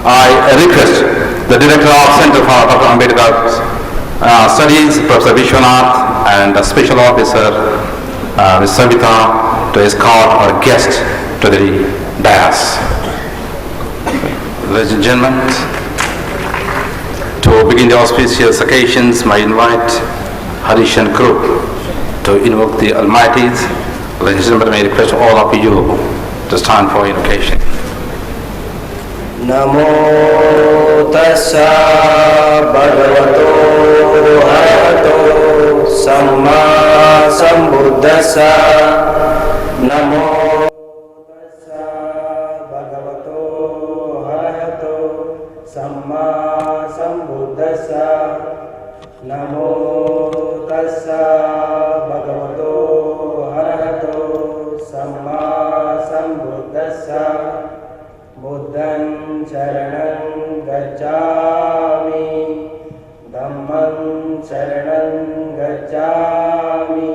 I request the Director of Center for Dr. Ambedkar Studies, Professor Vishwanath, and the Special Officer, Ms. Savita, to escort our guest to the dais. Ladies and gentlemen, to begin the auspicious occasions, I invite Harish and crew to invoke the Almighties. Ladies and gentlemen, I request all of you to stand for invocation. Namo tassa bhagavato arahato samma sambuddhassa. Namo tassa bhagavato arahato samma sambuddhassa. Namo tassa bhagavato arahato samma sambuddhassa. Buddhaṃ Saraṇaṃ Gacchāmi, Dhammaṃ Saraṇaṃ Gacchāmi,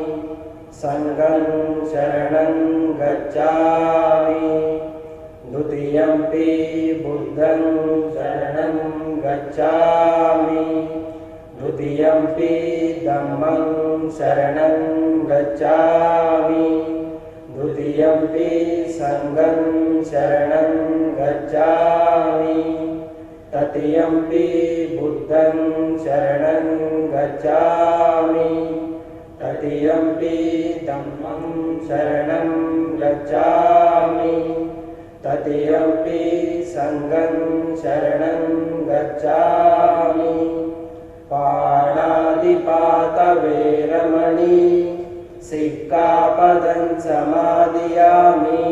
Saṅgham Saraṇaṃ Gacchāmi, Dutiyampi Buddhaṃ Saraṇaṃ Gacchāmi, Dutiyampi Dhammaṃ Saraṇaṃ Gacchāmi, Dutiyampi Saṅgham Saraṇaṃ Gacchāmi, Tatiyampi Buddhaṃ Saraṇaṃ Gacchāmi, Tatiyampi Dhammaṃ Saraṇaṃ Gacchāmi, Tatiyampi Saṅgham Saraṇaṃ Gacchāmi. Pāṇādipāta Veramani Sikkāpadaṃ Samādhiyāmi.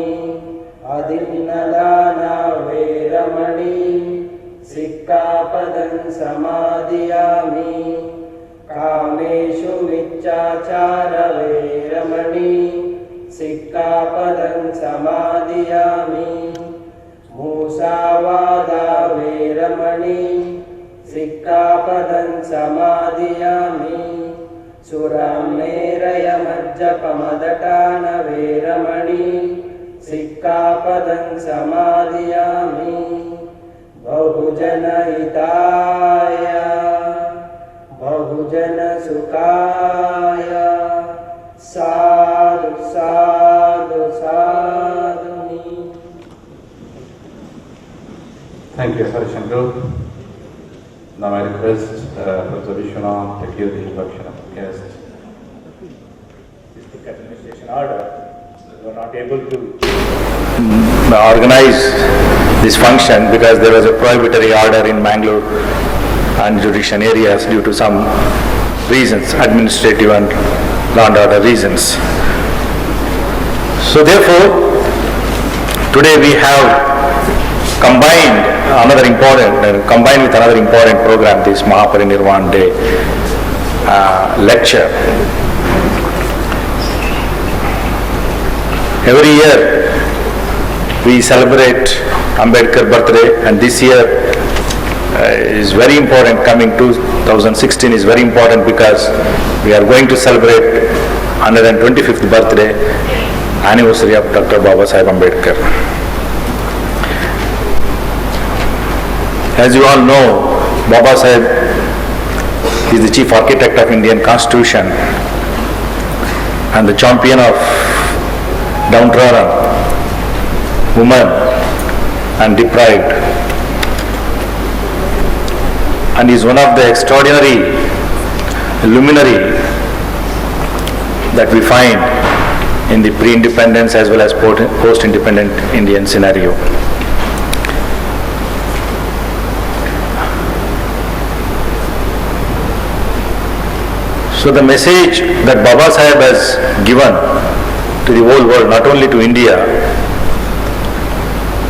Adinadāna Veramani Sikkāpadaṃ Samādhiyāmi. Kāmeshu Miccāchāra Veramani Sikkāpadaṃ Samādhiyāmi. Musāvādā Veramani Sikkāpadaṃ Samādhiyāmi. Suramēraya Majjapamadātāna Veramani Sikkāpadaṃ Samādhiyāmi. Bahujana Hitāya Bahujana Sukāya Sadhu Sadhu Sadhuni. Thank you, Harish and crew. Now I request Professor Vishwanath to give the introduction of the guest. District Administration Order. We were not able to organize this function because there was a prohibitory order in Mangalore and jurisdiction areas due to some reasons, administrative and law and order reasons. So therefore, today we have combined with another important program, this Mahaparinirvana Day lecture. Every year we celebrate Ambedkar birthday, and this year is very important. Coming 2016 is very important because we are going to celebrate 125th birthday anniversary of Dr. Baba Saheb Ambedkar. As you all know, Baba Saheb is the chief architect of Indian Constitution and the champion of downtrodden women and deprived, and is one of the extraordinary luminary that we find in the pre-independence as well as post-independent Indian scenario. So the message that Baba Saheb has given to the whole world, not only to India,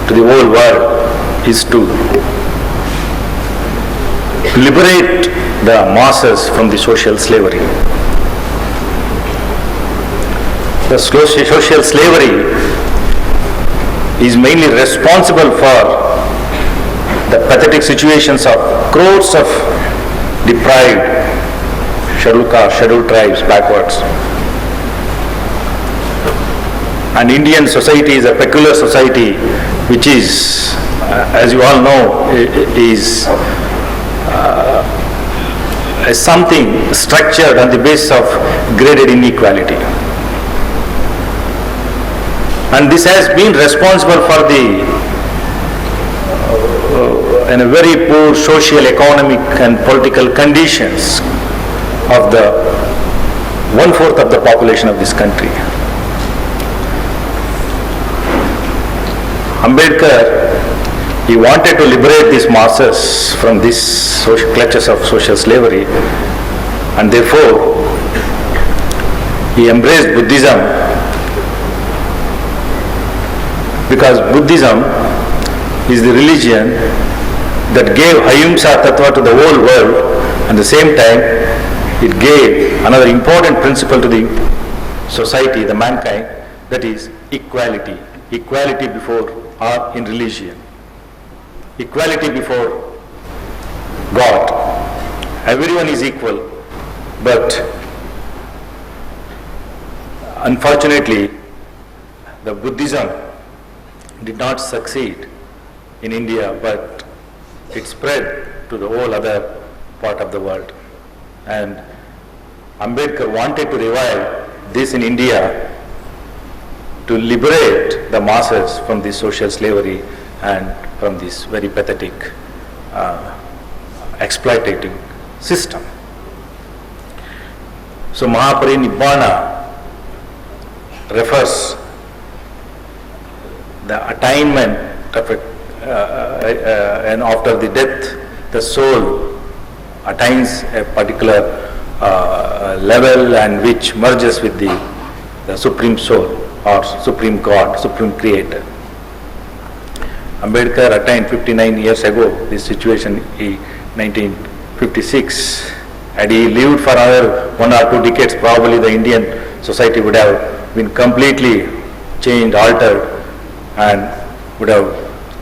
to the whole world, is to liberate the masses from the social slavery. The social slavery is mainly responsible for the pathetic situations of crores of deprived scheduled castes, scheduled tribes backwards. And Indian society is a peculiar society, which is, as you all know, is something structured on the basis of graded inequality. And this has been responsible for the in a very poor social, economic and political conditions of the 1/4 of the population of this country. Ambedkar, he wanted to liberate these masses from these clutches of social slavery, and therefore he embraced Buddhism, because Buddhism is the religion that gave Ahimsa Tattva to the whole world, and at the same time it gave another important principle to the society, the mankind, that is equality. Equality before or in religion. Equality before God. Everyone is equal, but unfortunately the Buddhism did not succeed in India, but it spread to the whole other part of the world. And Ambedkar wanted to revive this in India to liberate the masses from this social slavery and from this very pathetic, exploitative system. So Mahaparinibbana refers the attainment of and after the death, the soul attains a particular level and which merges with the Supreme Soul or Supreme God, Supreme Creator. Ambedkar attained 59 years ago this situation in 1956. Had he lived for another 1 or 2 decades, probably the Indian society would have been completely changed, altered, and would have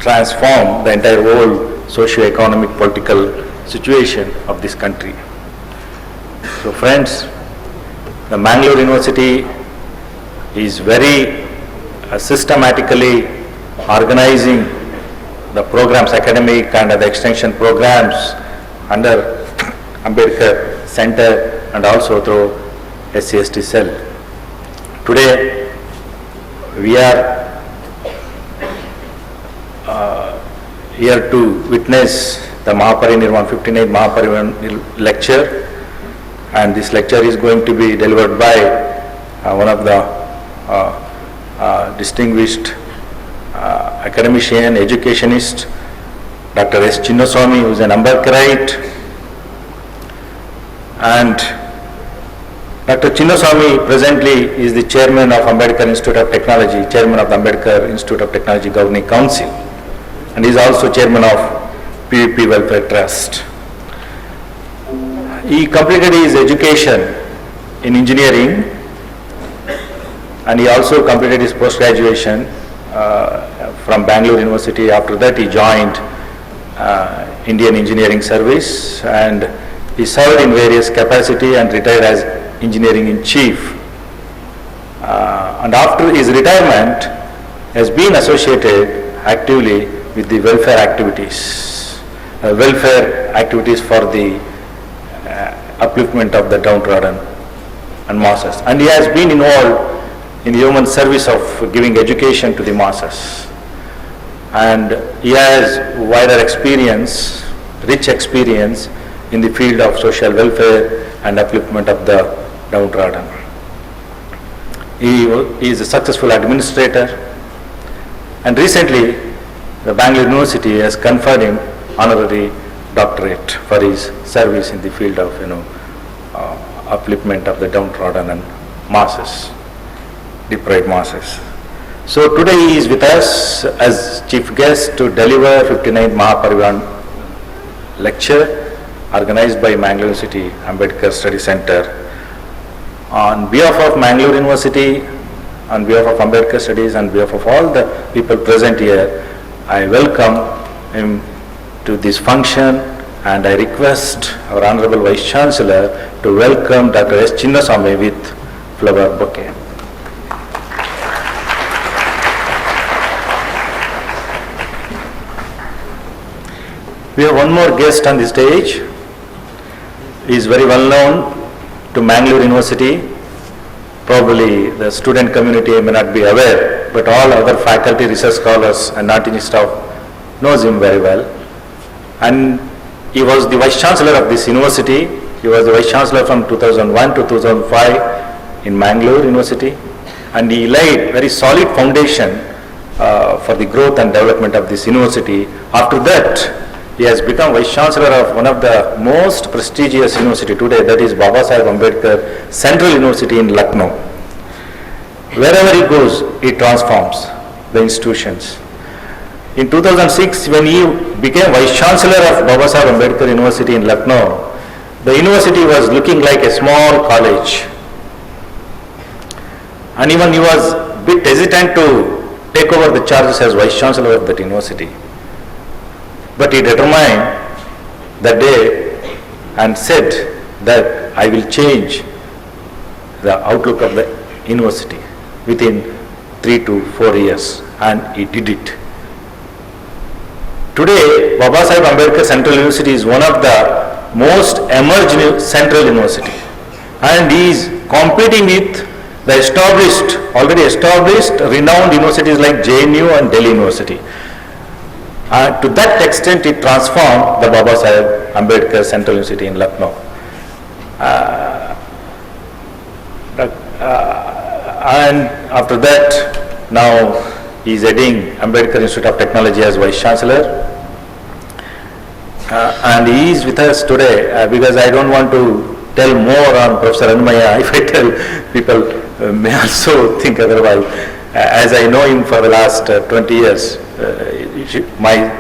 transformed the entire whole socio-economic political situation of this country. So friends, the Mangalore University is very systematically organizing the programs, academic and the extension programs under Ambedkar Center and also through SC/ST cell. Today we are here to witness the Mahaparinirvan 59th Mahaparinirvan lecture, and this lecture is going to be delivered by one of the distinguished academician, educationist, Dr. S. Chinnaswamy, who is an Ambedkarite. And Dr. Chinnaswamy presently is the chairman of Ambedkar Institute of Technology, chairman of the Ambedkar Institute of Technology Governing Council, and he is also chairman of PVP Welfare Trust. He completed his education in engineering, and he also completed his post-graduation from Bangalore University. After that he joined Indian Engineering Service, and he served in various capacity and retired as engineering in chief. And after his retirement has been associated actively with the welfare activities for the upliftment of the downtrodden and masses. And he has been involved in human service of giving education to the masses. And he has wider experience, rich experience in the field of social welfare and upliftment of the downtrodden. He is a successful administrator, and recently the Bangalore University has conferred him honorary doctorate for his service in the field of upliftment of the downtrodden and masses, deprived masses. So today he is with us as chief guest to deliver 59th Mahaparinirvan lecture organized by Mangalore University Ambedkar Study Center. On behalf of Mangalore University, on behalf of Ambedkar Studies, and on behalf of all the people present here, I welcome him to this function, and I request our Honorable Vice Chancellor to welcome Dr. S. Chinnaswamy with flower bouquet. We have one more guest on the stage. He is very well known to Mangalore University. Probably the student community may not be aware, but all other faculty, research scholars and non-teaching staff knows him very well. And he was the Vice Chancellor of this university. He was the Vice Chancellor from 2001 to 2005 in Mangalore University. And he laid very solid foundation for the growth and development of this university. After that, he has become Vice Chancellor of one of the most prestigious university today, that is Babasaheb Ambedkar Central University in Lucknow. Wherever he goes, he transforms the institutions. In 2006, when he became Vice Chancellor of Babasaheb Ambedkar University in Lucknow, the university was looking like a small college. And even he was a bit hesitant to take over the charges as Vice Chancellor of that university. But he determined that day and said that I will change the outlook of the university within 3 to 4 years, and he did it. Today, Babasaheb Ambedkar Central University is one of the most emerging central university, and he is competing with the already established, renowned universities like JNU and Delhi University. To that extent, it transformed the Babasaheb Ambedkar Central University in Lucknow. And after that, now he is heading Ambedkar Institute of Technology as Vice Chancellor. And he is with us today because I don't want to tell more on Professor Annamaya. If I tell, people may also think otherwise. As I know him for the last 20 years, my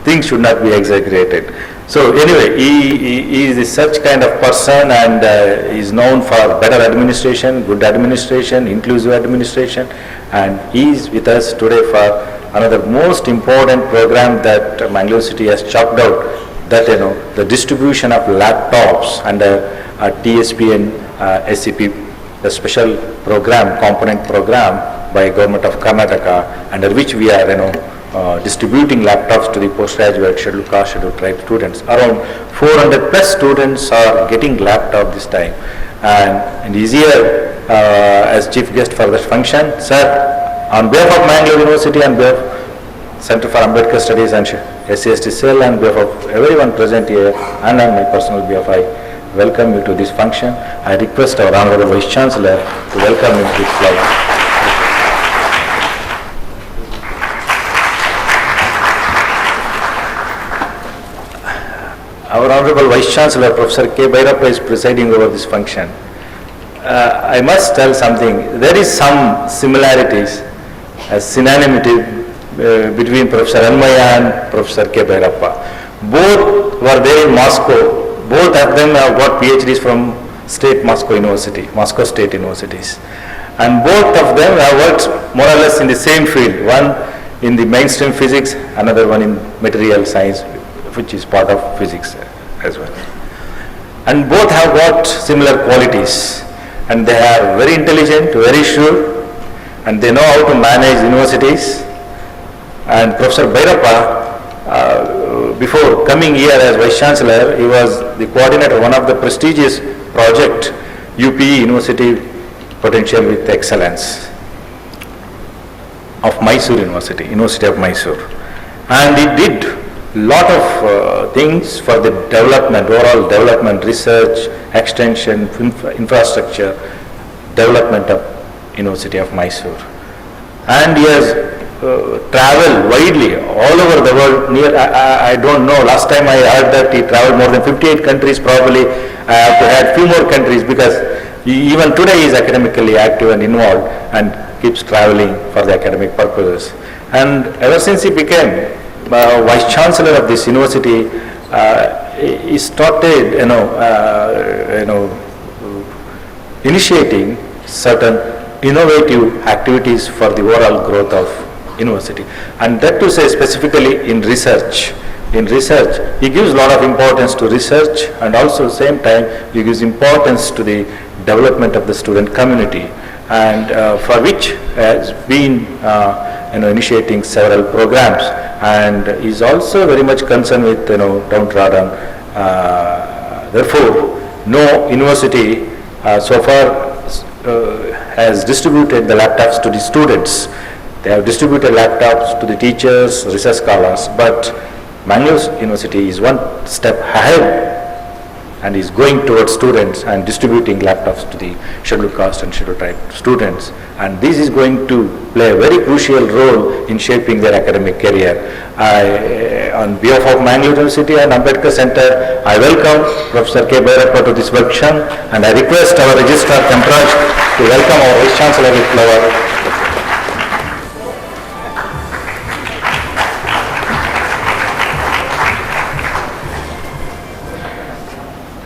things should not be exaggerated. So anyway, he is such kind of person, and he is known for better administration, good administration, inclusive administration, and he is with us today for another most important program that Mangalore City has chalked out, that the distribution of laptops and TSP and SCP, the special program, component program by Government of Karnataka, under which we are distributing laptops to the postgraduate scheduled caste, scheduled tribe students. Around 400 plus students are getting laptop this time, and he is here as chief guest for this function. Sir, on behalf of Mangalore University and behalf of Center for Ambedkar Studies and SCST Cell and behalf of everyone present here and on my personal behalf, I welcome you to this function. I request our Honorable Vice Chancellor to welcome him to his flight. Our Honorable Vice Chancellor, Professor K. Bhairappa, is presiding over this function. I must tell something. There is some similarities, synonymity between Professor Annamaya and Professor K. Bhairappa. Both were there in Moscow. Both of them have got PhDs from Moscow State Universities. And both of them have worked more or less in the same field. One in the mainstream physics, another one in material science, which is part of physics as well. And both have got similar qualities, and they are very intelligent, very shrewd, and they know how to manage universities. And Professor Bhairappa, before coming here as Vice Chancellor, he was the coordinator of one of the prestigious project, UPE, University Potential with Excellence of Mysore University of Mysore. And he did lot of things for the development, overall development, research, extension, infrastructure, development of University of Mysore. And he has traveled widely all over the world. I don't know, last time I heard that he traveled more than 58 countries. Probably I have to add few more countries, because even today he is academically active and involved and keeps traveling for the academic purposes. And ever since he became Vice Chancellor of this university, he started initiating certain innovative activities for the overall growth of university, and that to say specifically in research. In research, he gives a lot of importance to research, and also same time he gives importance to the development of the student community, and for which has been initiating several programs, and is also very much concerned with, downtrodden. Therefore, no university so far has distributed the laptops to the students. They have distributed laptops to the teachers, research scholars, but Mangalore University is one step ahead and is going towards students and distributing laptops to the scheduled caste and scheduled tribe students. And this is going to play a very crucial role in shaping their academic career. On behalf of Mangalore University and Ambedkar Center, I welcome Professor K. Bhairappa to this workshop, and I request our Registrar Kempraj to welcome our Vice Chancellor with flower.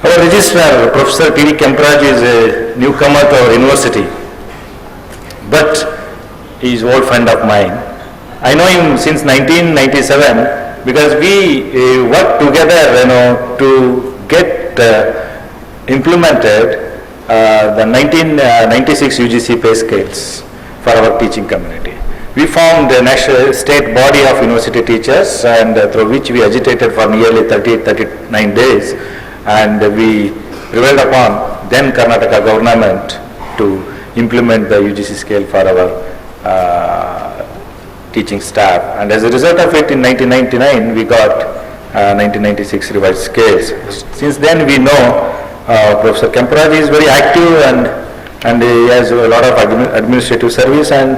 Our Registrar, Professor T.D. Kempraj, is a newcomer to our university, but he is an old friend of mine. I know him since 1997 because we worked together, to get implemented the 1996 UGC pay scales for our teaching community. We formed a national state body of university teachers, and through which we agitated for nearly 39 days. And we prevailed upon then Karnataka government to implement the UGC scale for our teaching staff. And as a result of it, in 1999, we got 1996 revised scales. Since then, we know Professor Kempraj is very active, and he has a lot of administrative service, and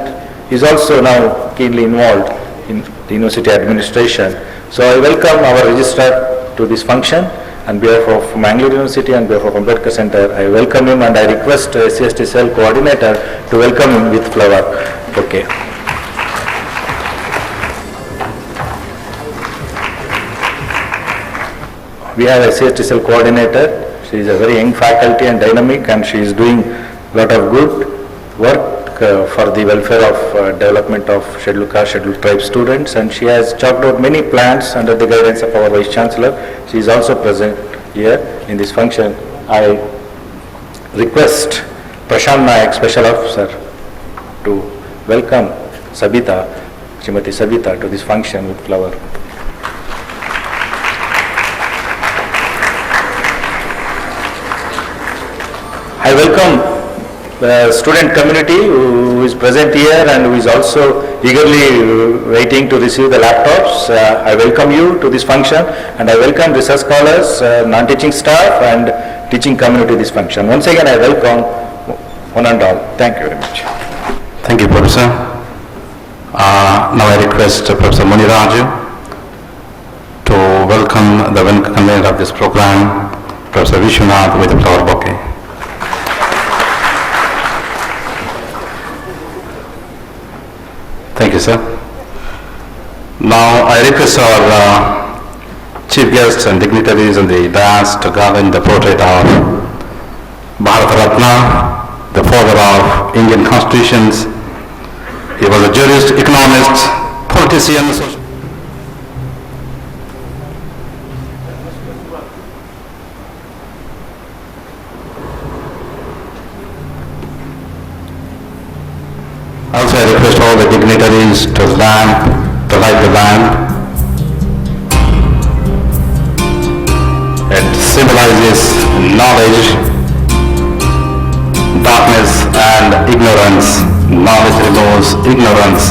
is also now keenly involved in the university administration. So I welcome our registrar to this function. On behalf of Mangalore University and behalf of Ambedkar Center, I welcome him, and I request SCST cell coordinator to welcome him with flower bouquet. We have a SCST cell coordinator. She is a very young faculty and dynamic, and she is doing a lot of good work for the welfare of development of scheduled caste, scheduled tribe students, and she has chalked out many plans under the guidance of our Vice Chancellor. She is also present here in this function. I request Prashant Nayak, Special Officer, to welcome Sabita, Srimati Sabita, to this function with flower. I welcome the student community who is present here and who is also eagerly waiting to receive the laptops. I welcome you to this function, and I welcome research scholars, non-teaching staff, and teaching community to this function. Once again, I welcome one and all. Thank you very much. Thank you, Professor. Now I request Professor Muniraju to welcome the convener of this program, Professor Vishwanath, with a flower bouquet. Thank you, sir. Now I request our chief guests and dignitaries in the dais to gather in the portrait of Bharat Ratna, the father of Indian constitutions. He was a jurist, economist, politician, social. Also, I request all the dignitaries to light the lamp. It symbolizes knowledge, darkness and ignorance. Knowledge removes ignorance,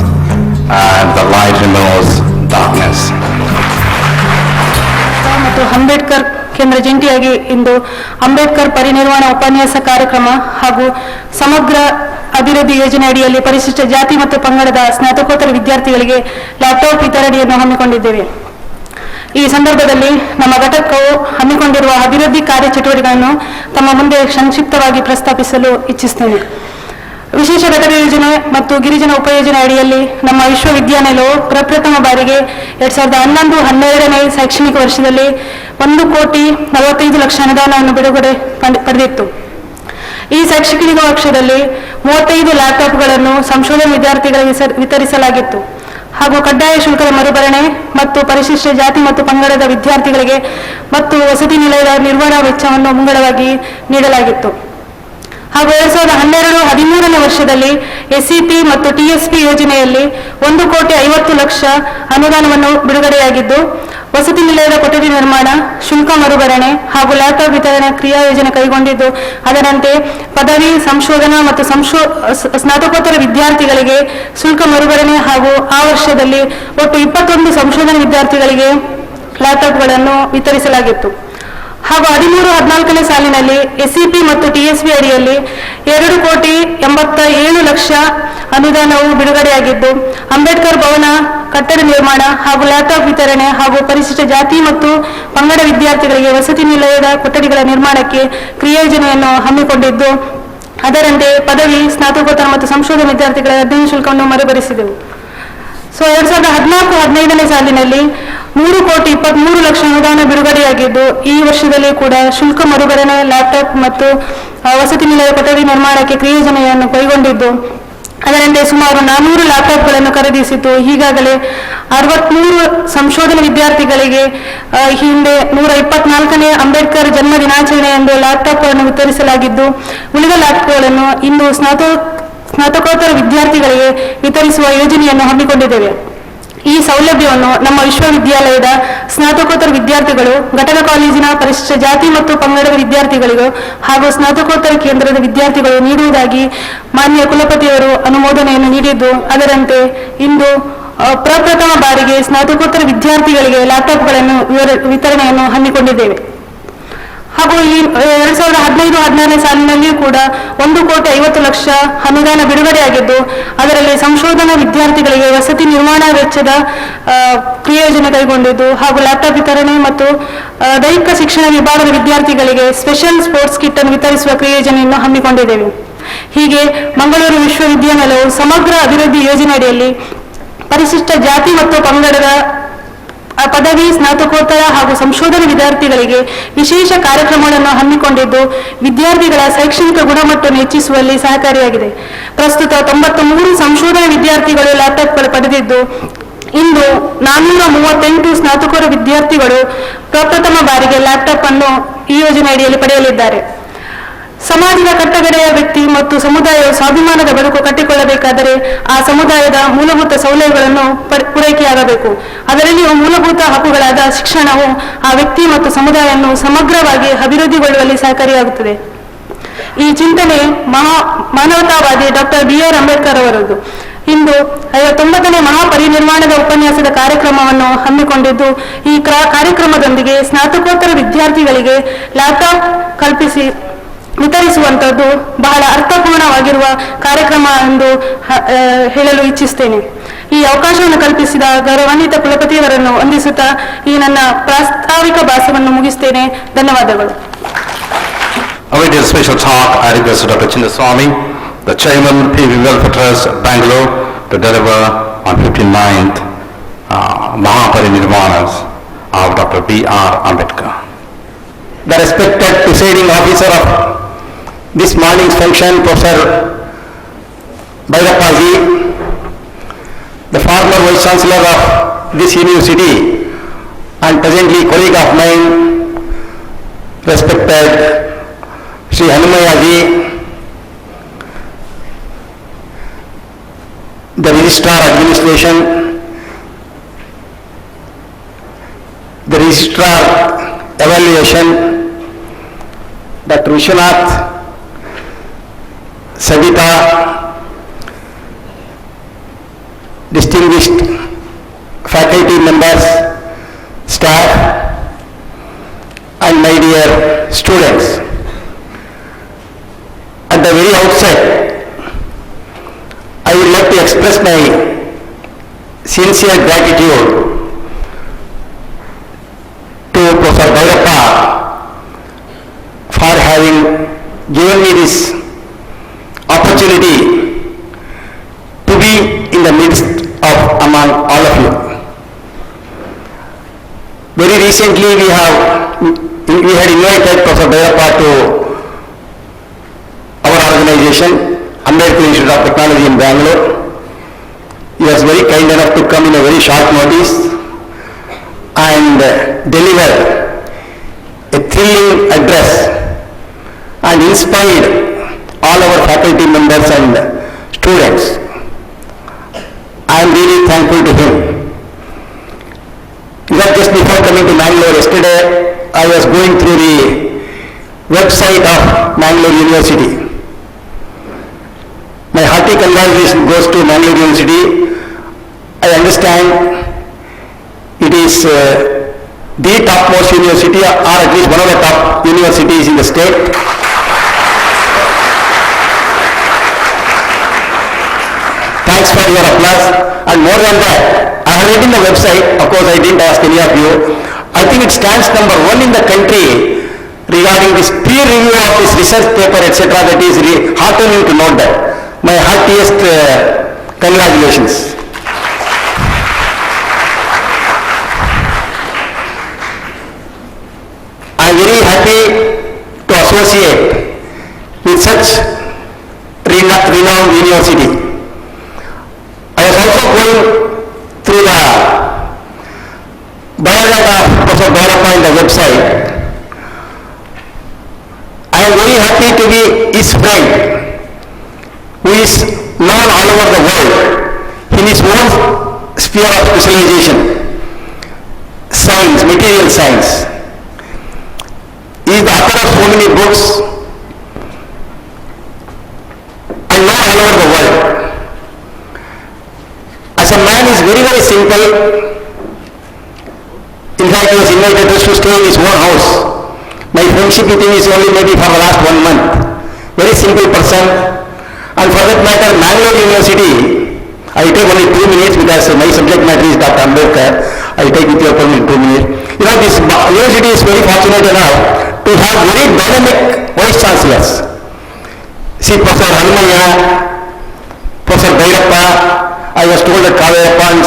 and the light removes darkness. ಮತ್ತು ಅಂಬೇಡ್ಕರ್ ಕೇಂದ್ರ ಜಂಟಿಯಾಗಿ ಇಂದು ಅಂಬೇಡ್ಕರ್ ಪರಿನಿರ್ವಾಣ ಉಪನ್ಯಾಸ ಕಾರ್ಯಕ್ರಮ ಹಾಗೂ ಸಮಗ್ರ ಅಭಿವೃದ್ಧಿ ಯೋಜನೆ ಅಡಿಯಲ್ಲಿ ಪರಿಶಿಷ್ಟ ಜಾತಿ ಮತ್ತು ಪಂಗಡದ ಸ್ನಾತಕೋತ್ತರ ವಿದ್ಯಾರ್ಥಿಗಳಿಗೆ ಲ್ಯಾಪ್ಟಾಪ್ ವಿತರಣೆಯನ್ನು ಹಮ್ಮಿಕೊಂಡಿದ್ದೇವೆ. ಈ ಸಂದರ್ಭದಲ್ಲಿ ನಮ್ಮ ಘಟಕವು ಹಮ್ಮಿಕೊಂಡಿರುವ ಅಭಿವೃದ್ಧಿ ಕಾರ್ಯಚಟುವಟಿಕೆಗಳನ್ನು ತಮ್ಮ ಮುಂದೆ ಸಂಕ್ಷಿಪ್ತವಾಗಿ ಪ್ರಸ್ತಾಪಿಸಲು ಇಚ್ಛಿಸುತ್ತೇನೆ. ವಿಶೇಷ ಘಟಕ ಯೋಜನೆ ಮತ್ತು ಗಿರಿಜನ ಉಪಯೋಜನೆ ಅಡಿಯಲ್ಲಿ ನಮ್ಮ ವಿಶ್ವವಿದ್ಯಾನಿಲಯವು ಪ್ರಪ್ರಥಮ ಬಾರಿಗೆ 2011-12ನೇ ಶೈಕ್ಷಣಿಕ ವರ್ಷದಲ್ಲಿ 1,45,00,000 ಅನುದಾನವನ್ನು ಬಿಡುಗಡೆ ಪಡೆದಿತ್ತು. ಈ ಶೈಕ್ಷಣಿಕ ವರ್ಷದಲ್ಲಿ 35 ಲ್ಯಾಪ್ಟಾಪ್ಗಳನ್ನು ಸಂಶೋಧನಾ ವಿದ್ಯಾರ್ಥಿಗಳಿಗೆ ವಿತರಿಸಲಾಗಿತ್ತು ಹಾಗೂ ಕಡ್ಡಾಯ ಶುಲ್ಕದ ಮರುಭರಣೆ ಮತ್ತು ಪರಿಶಿಷ್ಟ ಜಾತಿ ಮತ್ತು ಪಂಗಡದ ವಿದ್ಯಾರ್ಥಿಗಳಿಗೆ ಮತ್ತು ವಸತಿ ನಿಲಯದ ನಿರ್ವಹಣಾ ವೆಚ್ಚವನ್ನು ಮುಂಗಡವಾಗಿ ನೀಡಲಾಗಿತ್ತು. ಹಾಗೂ 2012-13ನೇ ವರ್ಷದಲ್ಲಿ SCP ಮತ್ತು TSP ಯೋಜನೆಯಲ್ಲಿ 1,50,00,000 ಅನುದಾನವನ್ನು ಬಿಡುಗಡೆಯಾಗಿದ್ದು, ವಸತಿ ನಿಲಯದ ಕೊಠಡಿ ನಿರ್ಮಾಣ, ಶುಲ್ಕ ಮರುಭರಣೆ ಹಾಗೂ ಲ್ಯಾಪ್ಟಾಪ್ ವಿತರಣೆ ಕ್ರಿಯಾ ಯೋಜನೆ ಕೈಗೊಂಡಿದ್ದು, ಅದರಂತೆ ಪದವಿ, ಸಂಶೋಧನಾ ಮತ್ತು ಸ್ನಾತಕೋತ್ತರ ವಿದ್ಯಾರ್ಥಿಗಳಿಗೆ ಶುಲ್ಕ ಮರುಭರಣೆ ಹಾಗೂ ಆ ವರ್ಷದಲ್ಲಿ ಒಟ್ಟು 21 ಸಂಶೋಧನಾ ವಿದ್ಯಾರ್ಥಿಗಳಿಗೆ ಲ್ಯಾಪ್ಟಾಪ್ಗಳನ್ನು ವಿತರಿಸಲಾಗಿತ್ತು. ಹಾಗೂ 13-14ನೇ ಸಾಲಿನಲ್ಲಿ SCP ಮತ್ತು TSP ಅಡಿಯಲ್ಲಿ 2,87,00,000 ಅನುದಾನವು ಬಿಡುಗಡೆಯಾಗಿದ್ದು, ಅಂಬೇಡ್ಕರ್ ಭವನ ಕಟ್ಟಡ ನಿರ್ಮಾಣ ಹಾಗೂ ಲ್ಯಾಪ್ಟಾಪ್ ವಿತರಣೆ ಹಾಗೂ ಪರಿಶಿಷ್ಟ ಜಾತಿ ಮತ್ತು ಪಂಗಡ ವಿದ್ಯಾರ್ಥಿಗಳಿಗೆ ವಸತಿ ನಿಲಯದ ಕೊಠಡಿಗಳ ನಿರ್ಮಾಣಕ್ಕೆ ಕ್ರಿಯಾಯೋಜನೆಯನ್ನು ಹಮ್ಮಿಕೊಂಡಿದ್ದು, ಅದರಂತೆ ಪದವಿ, ಸ್ನಾತಕೋತ್ತರ ಮತ್ತು ಸಂಶೋಧನಾ ವಿದ್ಯಾರ್ಥಿಗಳ ಅಧ್ಯಯನ ಶುಲ್ಕವನ್ನು ಮರುಭರಿಸಿದೆವು. 2014-15ನೇ ಸಾಲಿನಲ್ಲಿ 3,23,00,000 ಅನುದಾನ ಬಿಡುಗಡೆಯಾಗಿದ್ದು, ಈ ವರ್ಷದಲ್ಲಿ ಕೂಡ ಶುಲ್ಕ ಮರುಭರಣೆ, ಲ್ಯಾಪ್ಟಾಪ್ ಮತ್ತು ವಸತಿ ನಿಲಯ ಕೊಠಡಿ ನಿರ್ಮಾಣಕ್ಕೆ ಕ್ರಿಯಾಯೋಜನೆಯನ್ನು ಕೈಗೊಂಡಿದ್ದು, ಅದರಂತೆ ಸುಮಾರು 400 ಲ್ಯಾಪ್ಟಾಪ್ಗಳನ್ನು ಖರೀದಿಸಿದ್ದು, ಈಗಾಗಲೇ 63 ಸಂಶೋಧನಾ ವಿದ್ಯಾರ್ಥಿಗಳಿಗೆ ಹಿಂದೆ 124ನೇ ಅಂಬೇಡ್ಕರ್ ಜನ್ಮ ದಿನಾಚರಣೆಯಂದು ಲ್ಯಾಪ್ಟಾಪ್ ಅನ್ನು ವಿತರಿಸಲಾಗಿದ್ದು, ಉಳಿದ ಲ್ಯಾಪ್ಟಾಪ್ಗಳನ್ನು ಇಂದು ಸ್ನಾತಕೋತ್ತರ ವಿದ್ಯಾರ್ಥಿಗಳಿಗೆ ವಿತರಿಸುವ ಯೋಜನೆಯನ್ನು ಹಮ್ಮಿಕೊಂಡಿದ್ದೇವೆ. ಈ ಸೌಲಭ್ಯವನ್ನು ನಮ್ಮ ವಿಶ್ವವಿದ್ಯಾಲಯದ ಸ್ನಾತಕೋತ್ತರ ವಿದ್ಯಾರ್ಥಿಗಳು, ಘಟಕ ಕಾಲೇಜಿನ ಪರಿಶಿಷ್ಟ ಜಾತಿ ಮತ್ತು ಪಂಗಡದ ವಿದ್ಯಾರ್ಥಿಗಳಿಗೂ ಹಾಗೂ ಸ್ನಾತಕೋತ್ತರ ಕೇಂದ್ರದ ವಿದ್ಯಾರ್ಥಿಗಳು ನೀಡುವುದಾಗಿ ಮಾನ್ಯ ಕುಲಪತಿಯವರು ಅನುಮೋದನೆಯನ್ನು ನೀಡಿದ್ದು, ಅದರಂತೆ ಇಂದು ಪ್ರಪ್ರಥಮ ಬಾರಿಗೆ ಸ್ನಾತಕೋತ್ತರ ವಿದ್ಯಾರ್ಥಿಗಳಿಗೆ ಲ್ಯಾಪ್ಟಾಪ್ಗಳನ್ನು ವಿತರಣೆಯನ್ನು ಹಮ್ಮಿಕೊಂಡಿದ್ದೇವೆ. ಹಾಗೂ ಈ 2015-16ನೇ ಸಾಲಿನಲ್ಲಿಯೂ ಕೂಡ 1,50,00,000 ಅನುದಾನ ಬಿಡುಗಡೆಯಾಗಿದ್ದು, ಅದರಲ್ಲಿ ಸಂಶೋಧನಾ ವಿದ್ಯಾರ್ಥಿಗಳಿಗೆ ವಸತಿ ನಿರ್ಮಾಣ ವೆಚ್ಚದ ಕ್ರಿಯಾಯೋಜನೆ ಕೈಗೊಂಡಿದ್ದು, ಹಾಗೂ ಲ್ಯಾಪ್ಟಾಪ್ ವಿತರಣೆ ಮತ್ತು ದೈಹಿಕ ಶಿಕ್ಷಣ ವಿಭಾಗದ ವಿದ್ಯಾರ್ಥಿಗಳಿಗೆ ಸ್ಪೆಷಲ್ ಸ್ಪೋರ್ಟ್ಸ್ ಕಿಟ್ ಅನ್ನು ವಿತರಿಸುವ ಕ್ರಿಯಾಯೋಜನೆಯನ್ನು ಹಮ್ಮಿಕೊಂಡಿದ್ದೇವೆ. ಹೀಗೆ ಮಂಗಳೂರು ವಿಶ್ವವಿದ್ಯಾನಿಲಯವು ಸಮಗ್ರ ಅಭಿವೃದ್ಧಿ ಯೋಜನೆಯಡಿಯಲ್ಲಿ ಪರಿಶಿಷ್ಟ ಜಾತಿ ಮತ್ತು ಪಂಗಡದ ಪದವಿ, ಸ್ನಾತಕೋತ್ತರ ಹಾಗೂ ಸಂಶೋಧನಾ ವಿದ್ಯಾರ್ಥಿಗಳಿಗೆ ವಿಶೇಷ ಕಾರ್ಯಕ್ರಮಗಳನ್ನು ಹಮ್ಮಿಕೊಂಡಿದ್ದು, ವಿದ್ಯಾರ್ಥಿಗಳ ಶೈಕ್ಷಣಿಕ ಗುಣಮಟ್ಟವನ್ನು ಹೆಚ್ಚಿಸುವಲ್ಲಿ ಸಹಕಾರಿಯಾಗಿದೆ. ಪ್ರಸ್ತುತ 93 ಸಂಶೋಧನಾ ವಿದ್ಯಾರ್ಥಿಗಳು ಲ್ಯಾಪ್ಟಾಪ್ಗಳು ಪಡೆದಿದ್ದು, ಇಂದು 438 ಸ್ನಾತಕೋತ್ತರ ವಿದ್ಯಾರ್ಥಿಗಳು ಪ್ರಪ್ರಥಮ ಬಾರಿಗೆ ಲ್ಯಾಪ್ಟಾಪ್ ಅನ್ನು ಈ ಯೋಜನೆಯಡಿಯಲ್ಲಿ ಪಡೆಯಲಿದ್ದಾರೆ. ಸಮಾಜದ ಕಟ್ಟಕಡೆಯ ವ್ಯಕ್ತಿ ಮತ್ತು ಸಮುದಾಯವು ಸ್ವಾಭಿಮಾನದ ಬದುಕು ಕಟ್ಟಿಕೊಳ್ಳಬೇಕಾದರೆ ಆ ಸಮುದಾಯದ ಮೂಲಭೂತ ಸೌಲಭ್ಯಗಳನ್ನು ಪೂರೈಕೆಯಾಗಬೇಕು. ಅದರಲ್ಲಿಯೂ ಮೂಲಭೂತ ಹಕ್ಕುಗಳಾದ ಶಿಕ್ಷಣವು ಆ ವ್ಯಕ್ತಿ ಮತ್ತು ಸಮುದಾಯವನ್ನು ಸಮಗ್ರವಾಗಿ ಅಭಿವೃದ್ಧಿಗೊಳ್ಳುವಲ್ಲಿ ಸಹಕಾರಿಯಾಗುತ್ತದೆ. ಈ ಚಿಂತನೆ ಮಾನವತಾವಾದಿ ಡಾಕ್ಟರ್ BR ಅಂಬೇಡ್ಕರ್ ಅವರದ್ದು. ಇಂದು 59ನೇ ಮಹಾಪರಿನಿರ್ವಾಣದ ಉಪನ್ಯಾಸದ ಕಾರ್ಯಕ್ರಮವನ್ನು ಹಮ್ಮಿಕೊಂಡಿದ್ದು, ಈ ಕಾರ್ಯಕ್ರಮದೊಂದಿಗೆ ಸ್ನಾತಕೋತ್ತರ ವಿದ್ಯಾರ್ಥಿಗಳಿಗೆ ಲ್ಯಾಪ್ಟಾಪ್ ವಿತರಿಸುವಂಥದ್ದು ಬಹಳ ಅರ್ಥಪೂರ್ಣವಾಗಿರುವ ಕಾರ್ಯಕ್ರಮ ಎಂದು ಹೇಳಲು ಇಚ್ಛಿಸುತ್ತೇನೆ. ಈ ಅವಕಾಶವನ್ನು ಕಲ್ಪಿಸಿದ ಗೌರವಾನ್ವಿತ ಕುಲಪತಿಯವರನ್ನು ವಂದಿಸುತ್ತಾ ಈ ನನ್ನ ಪ್ರಾಸ್ತಾವಿಕ ಭಾಷಣವನ್ನು ಮುಗಿಸುತ್ತೇನೆ. ಧನ್ಯವಾದಗಳು. Awaiting a special talk, I request Dr. Chinnaswamy, the Chairman, PV Welfare Trust, Bangalore, to deliver on 59th Mahaparinirvanas of Dr. B.R. Ambedkar. The respected presiding officer of this morning's function, Professor Bhairappa Ji, the former Vice Chancellor of this university and presently colleague of mine, respected Sri Hanumaya Ji, the Registrar Administration, the Registrar Evaluation, Dr. Vishwanath, Savita, distinguished faculty members, staff, and my dear students. At the very outset, I would like to express my sincere gratitude to Professor Bhairappa for having given me this opportunity to be in the midst of among all of you. Very recently we had invited Professor Bhairappa to our organization, Ambedkar Institute of Technology in Bangalore. He was very kind enough to come in a very short notice and deliver a thrilling address and inspired all our faculty members and students. I am really thankful to him. Just before coming to Mangalore yesterday, I was going through the website of Mangalore University. My hearty congratulations goes to Mangalore University. I understand it is the topmost university, or at least one of the top universities in the state. Thanks for your applause. And more than that, I have read in the website, of course I didn't ask any of you, I think it stands number 1 in the country regarding this peer review of this research paper, etc. That is heartening to note that. My heartiest congratulations. I am very happy to associate with such renowned university. I was also going through the biodata of Professor Bhairappa in the website. I am very happy to be his friend, who is known all over the world in his own sphere of specialization, science, material science. He is the author of so many books and known all over the world. As a man, he is very, very simple. In fact, he was invited us to stay in his own house. My friendship with him is only maybe for the last 1 month. Very simple person. And for that matter, Mangalore University, I take only 2 minutes because my subject matter is Dr. Ambedkar. I take with your permission 2 minutes. You know, this university is very fortunate enough to have very dynamic vice chancellors. See, Professor Hanumaya, Professor Bhairappa, I was told that Kavirappa and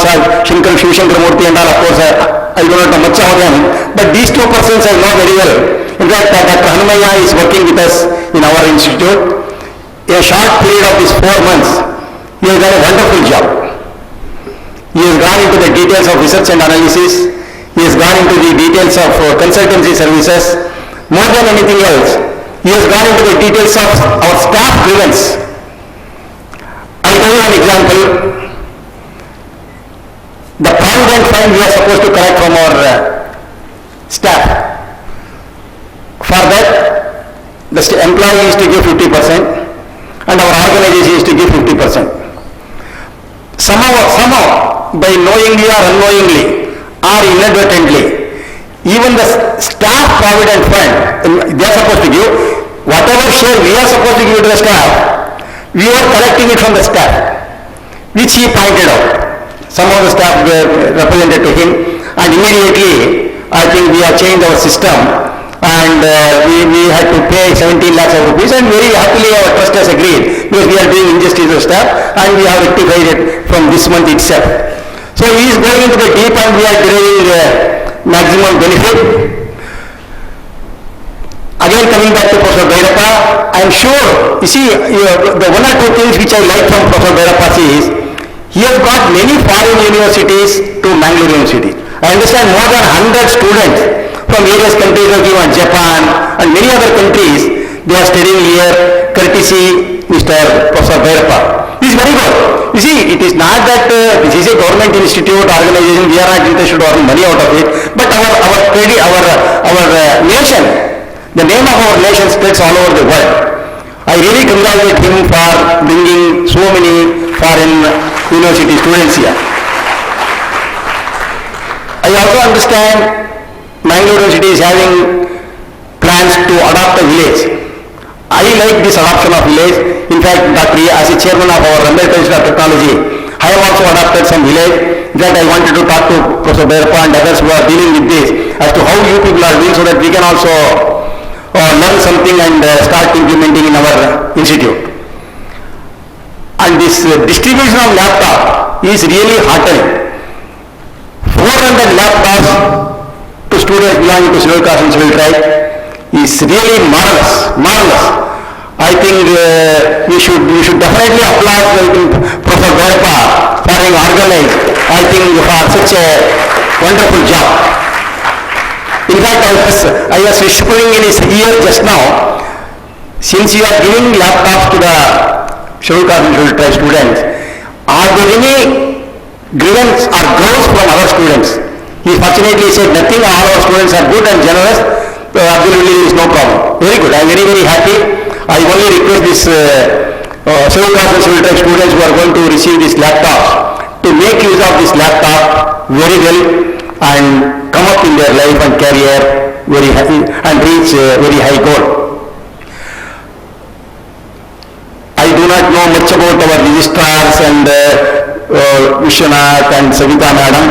Shivasankara Murthy and all, of course, I do not know much of them, but these 2 persons I know very well. In fact, Dr. Hanumaya is working with us in our institute. In a short period of these 4 months, he has done a wonderful job. He has gone into the details of research and analysis. He has gone into the details of consultancy services. More than anything else, he has gone into the details of our staff grievance. I'll tell you an example. The provident fund we are supposed to collect from our staff. For that, the employee is to give 50% and our organization is to give 50%. Somehow, by knowingly or unknowingly or inadvertently, even the staff provident fund, they are supposed to give, whatever share we are supposed to give to the staff, we are collecting it from the staff, which he pointed out. Some of the staff were represented to him, and immediately I think we have changed our system, and we had to pay 17 lakhs of rupees, and very happily our trust has agreed, because we are doing injustice to staff, and we have rectified it from this month itself. So he is going into the deep and we are deriving maximum benefit. Again, coming back to Professor Bhairappa, I am sure, you see, the 1 or 2 things which I like from Professor Bhairappa is, he has got many foreign universities to Mangalore University. I understand more than 100 students from various countries like even Japan and many other countries, they are studying here, courtesy Mr. Professor Bhairappa. This is very good. You see, it is not that this is a government institute, organization, we are not interested to earn money out of it, but our nation, the name of our nation spreads all over the world. I really congratulate him for bringing so many foreign university students here. I also understand Mangalore University is having plans to adopt a village. I like this adoption of village. In fact, as a chairman of our Ambedkar Institute of Technology, I have also adopted some village. In fact, I wanted to talk to Professor Bhairappa and others who are dealing with this as to how you people are doing so that we can also learn something and start implementing in our institute. And this distribution of laptop is really heartening. 400 laptops to students belonging to scheduled caste and scheduled tribe is really marvelous. I think we should definitely applaud Professor Bhairappa for having organized, I think, for such a wonderful job. In fact, I was whispering in his ear just now. since you are giving laptops to the scheduled caste and scheduled tribe students, are there any grievance or growth from our students? He fortunately said nothing, all our students are good and generous, absolutely there is no problem. Very good, I am very, very happy. I only request this scheduled caste and scheduled tribe students who are going to receive this laptop to make use of this laptop very well and come up in their life and career very happy and reach a very high goal. I do not know much about our registrars and Vishwanath and Savita madam.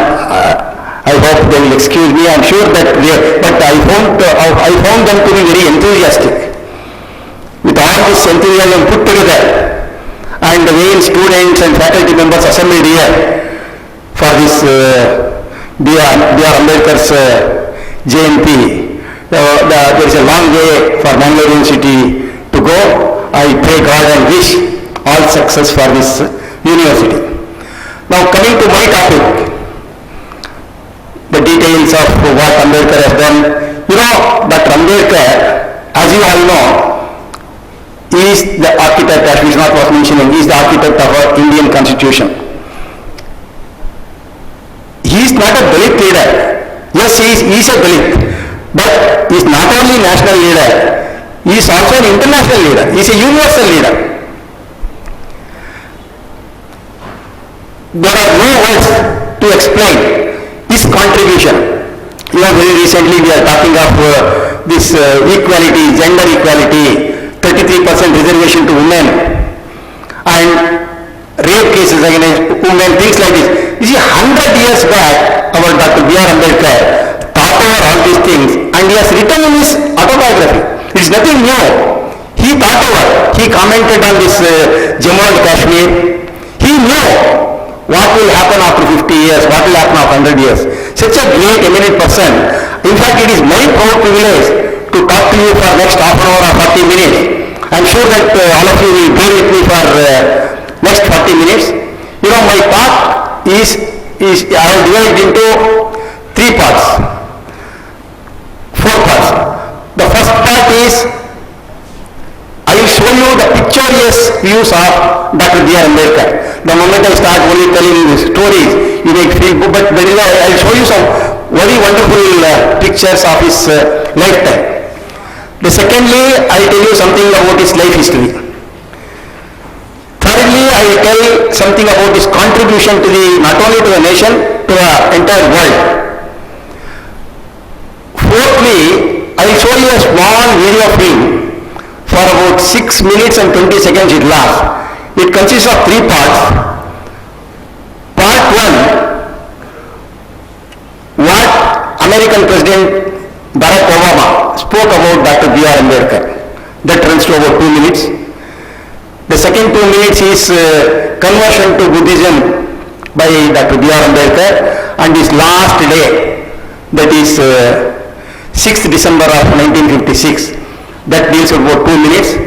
I hope they will excuse me. I am sure that but I found them to be very enthusiastic. With all this enthusiasm put together and the way students and faculty members assembled here for this B.R. Ambedkar's JNP, there is a long way for Bangalore University to go. I pray God and wish all success for this university. Now coming to my topic, the details of what Ambedkar has done. You know, Dr. Ambedkar, as you all know, is the architect, as Vishwanath was mentioning, is the architect of our Indian Constitution. He is not a Dalit leader. Yes, he is a Dalit, but he is not only national leader, he is also an international leader. He is a universal leader. There are no words to explain his contribution. You know, very recently we are talking of this equality, gender equality, 33% reservation to women, and rape cases against women, things like this. You see, 100 years back, our Dr. B.R. Ambedkar thought over all these things, and he has written in his autobiography. It is nothing new. He thought over. He commented on this Jammu and Kashmir. He knew what will happen after 50 years, what will happen after 100 years. Such a great, eminent person. In fact, it is my proud privilege to talk to you for next half an hour or 40 minutes. I am sure that all of you will bear with me for next 40 minutes. You know, my talk is I have divided into 3 parts, 4 parts. The first part is I will show you the pictorial views of Dr. B.R. Ambedkar. The moment I start only telling you stories, you may feel, but I will show you some very wonderful pictures of his lifetime. Secondly, I will tell you something about his life history. Thirdly, I will tell something about his contribution to not only to the nation, to the entire world. Fourthly, I will show you a small video film for about 6 minutes and 20 seconds it lasts. It consists of 3 parts. Part 1, what American President Barack Obama spoke about Dr. B.R. Ambedkar. That runs to about 2 minutes. The second 2 minutes is conversion to Buddhism by Dr. B.R. Ambedkar, and his last day, that is 6th December of 1956. That deals with about 2 minutes.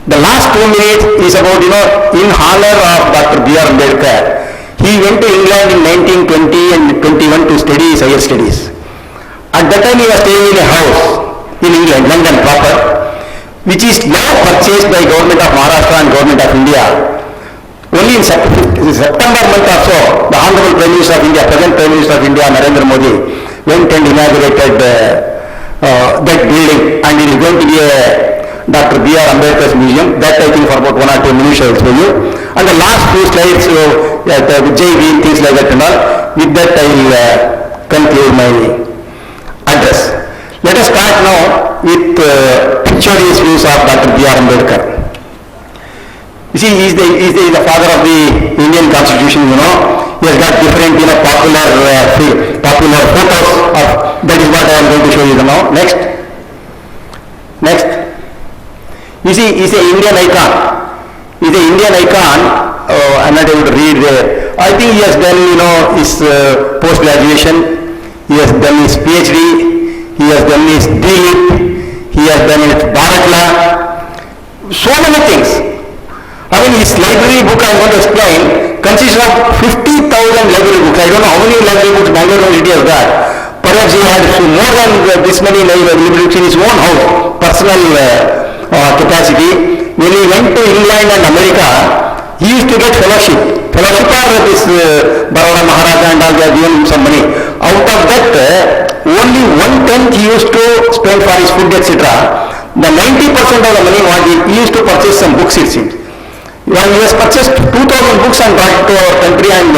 The last 2 minutes is about, in honor of Dr. B.R. Ambedkar. He went to England in 1920 and 21 to study his higher studies. At that time he was staying in a house in England, London proper, which is now purchased by Government of Maharashtra and Government of India. Only in September month or so, the Honorable Prime Minister of India, present Prime Minister of India, Narendra Modi, went and inaugurated that building, and it is going to be a Dr. B.R. Ambedkar's museum. That I think for about 1 or 2 minutes I will show you. And the last 2 slides, JV, things like that and all. With that I will conclude my address. Let us start now with pictorial views of Dr. B.R. Ambedkar. You see, he is the father of the Indian Constitution, He has got different, popular photos of, that is what I am going to show you now. Next. You see, he is an Indian icon. He is an Indian icon. I am not able to read there. I think he has done, his post-graduation. He has done his PhD. He has done his DLIT. He has done his Bharat Law. So many things. I mean, his library book I am going to explain consists of 50,000 library books. I don't know how many library books Bangalore University has got. Perhaps he had more than this many library books in his own house, personal capacity. When he went to England and America, he used to get fellowship or this Baroda Maharaja and all, they are given him some money. Out of that, only 1/10 he used to spend for his food, etc. The 90% of the money what he used to purchase some books, it seems. When he has purchased 2,000 books and brought to our country and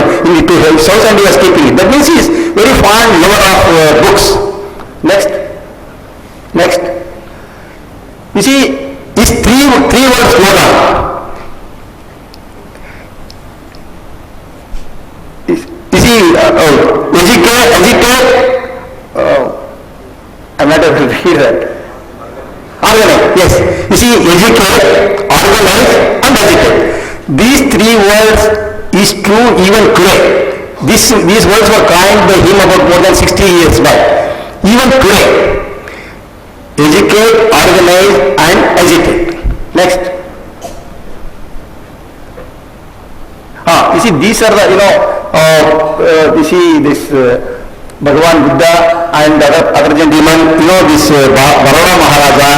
to his house, and he was keeping it. That means he is very fond lover of books. Next. You see, this three word slogan. You see, educate, I'm not able to read that. Organize, yes. You see, educate, organize and educate. These three words is true even today. These words were coined by him about more than 60 years back. Even today, educate, organize and agitate. Next. You see, these are the, you see this Bhagavan Buddha and other gentlemen, this Baroda Maharaja,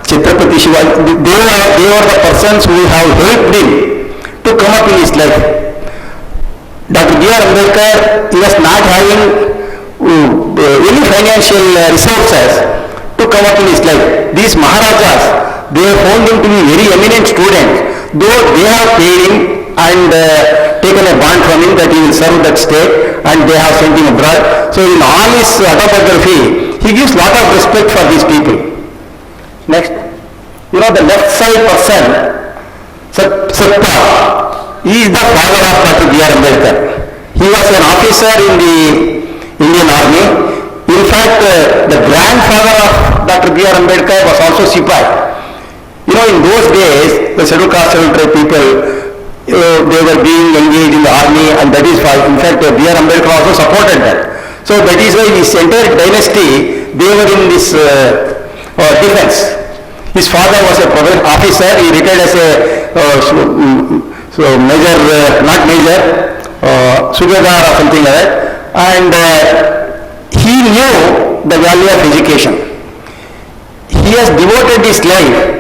Chhatrapati Shivaji, they were the persons who have helped him to come up in his life. Dr. B.R. Ambedkar, he was not having any financial resources to come up in his life. These Maharajas, they have found him to be very eminent students, though they have paid him and taken a bond from him that he will serve that state, and they have sent him abroad. So in all his autobiography, he gives lot of respect for these people. Next. The left side person, Satta, he is the father of Dr. B.R. Ambedkar. He was an officer in the Indian Army. In fact, the grandfather of Dr. B.R. Ambedkar was also Sipai. In those days, the scheduled caste, scheduled tribe people, they were being engaged in the army, and that is why, in fact, B.R. Ambedkar also supported that. So that is why his entire dynasty, they were in this defense. His father was a officer, he retired as a major, not major, Subedar or something like that, and he knew the value of education. He has devoted his life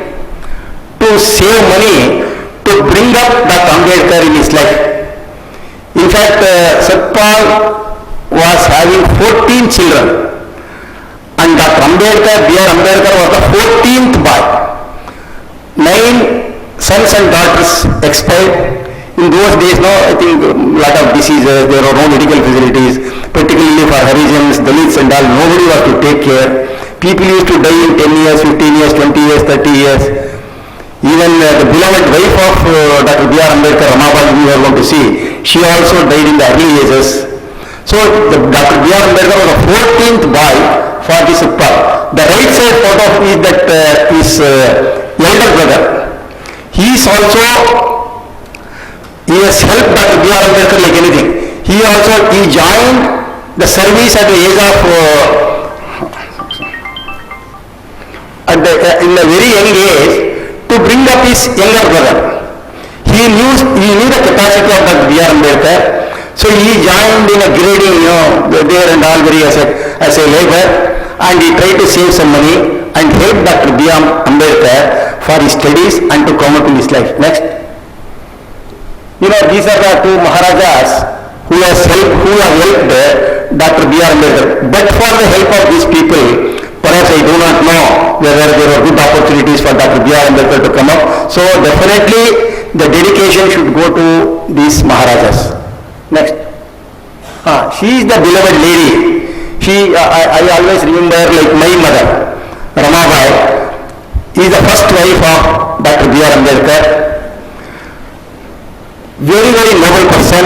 to save money to bring up Dr. Ambedkar in his life. In fact, Satpal was having 14 children, and Dr. Ambedkar, B.R. Ambedkar was the 14th boy. 9 sons and daughters expired. In those days, I think a lot of diseases, there were no medical facilities, particularly for Harijans, Dalits and all, nobody was to take care. People used to die in 10 years, 15 years, 20 years, 30 years. Even the beloved wife of Dr. B.R. Ambedkar, Ramabai, we are going to see, she also died in the early ages. So Dr. B.R. Ambedkar was the 14th boy for this Utpal. The right side photo is that his younger brother. He has helped Dr. B.R. Ambedkar like anything. He joined the service at the age of, in a very young age, to bring up his younger brother. He knew the capacity of Dr. B.R. Ambedkar, so he joined in a grading, there and all very as a labor, and he tried to save some money and help Dr. B.R. Ambedkar for his studies and to come up in his life. Next. These are the two Maharajas who have helped Dr. B.R. Ambedkar. But for the help of these people, perhaps I do not know whether there are good opportunities for Dr. B.R. Ambedkar to come up. So definitely the dedication should go to these Maharajas. Next. She is the beloved lady. I always remember like my mother, Ramabai, is the first wife of Dr. B.R. Ambedkar. Very, very noble person.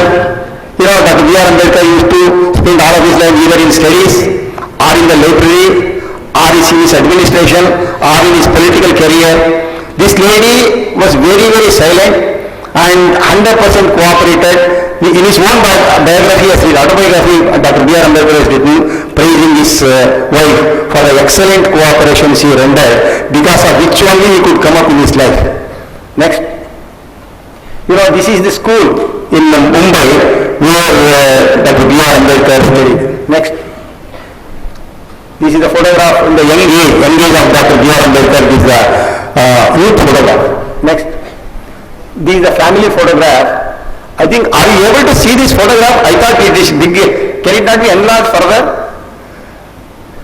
Dr. B.R. Ambedkar used to spend all of his life either in studies or in the library or in his administration or in his political career. This lady was very, very silent and 100% cooperated. In his own biography, his autobiography, Dr. B.R. Ambedkar has written praising his wife for the excellent cooperation she rendered, because of which only he could come up in his life. Next. This is the school in Mumbai where Dr. B.R. Ambedkar studied. Next. This is the photograph in the young age of Dr. B.R. Ambedkar. This is the youth photograph. Next. This is a family photograph. I think, are you able to see this photograph? I thought it is big. Can it not be enlarged further?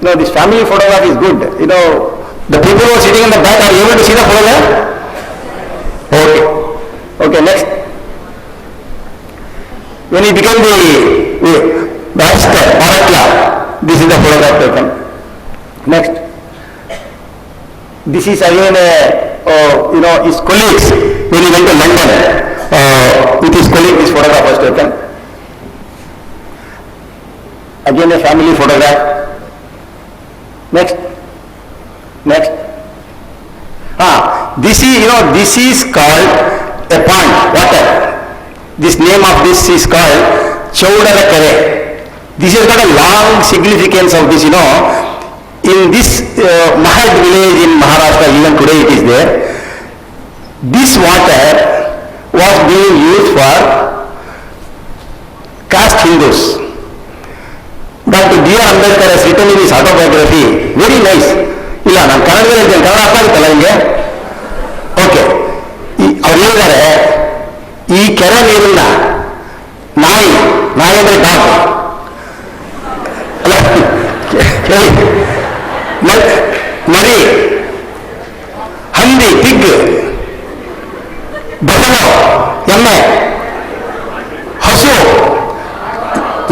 No, this family photograph is good. You know, the people who are sitting in the back, are you able to see the photograph? Okay. Okay, next. When he became the barrister, Maratla, this is the photograph taken. Next. This is again, you know, his colleagues, when he went to London, with his colleague, this photograph was taken. Again, a family photograph. Next. Next. This is, you know, this is called a pond, water. This name of this is called Chaudara Kare. This has got a long significance of this, you know. In this Mahad village in Maharashtra, even today it is there. This water was being used for caste Hindus. Dr. B.R. Ambedkar has written in his autobiography, very nice. ಇಲ್ಲ ನಾನು ಕನ್ನಡದಲ್ಲಿ ಹೇಳ್ತೇನೆ, ಕನ್ನಡ ಅರ್ಥ ಆಗುತ್ತಲ್ಲ ನಿಮಗೆ? Okay. ಅವ್ರು ಹೇಳಿದ್ದಾರೆ, ಈ ಕೆರೆ ನೀರನ್ನ ನಾಯಿ ಅಂದ್ರೆ ಡಾಗ್ ಅಲ್ಲ, ಮರಿ, ಹಂದಿ, ಪಿಗ್, ಬಫಲೋ, ಎಮ್ಮೆ, ಹಸು,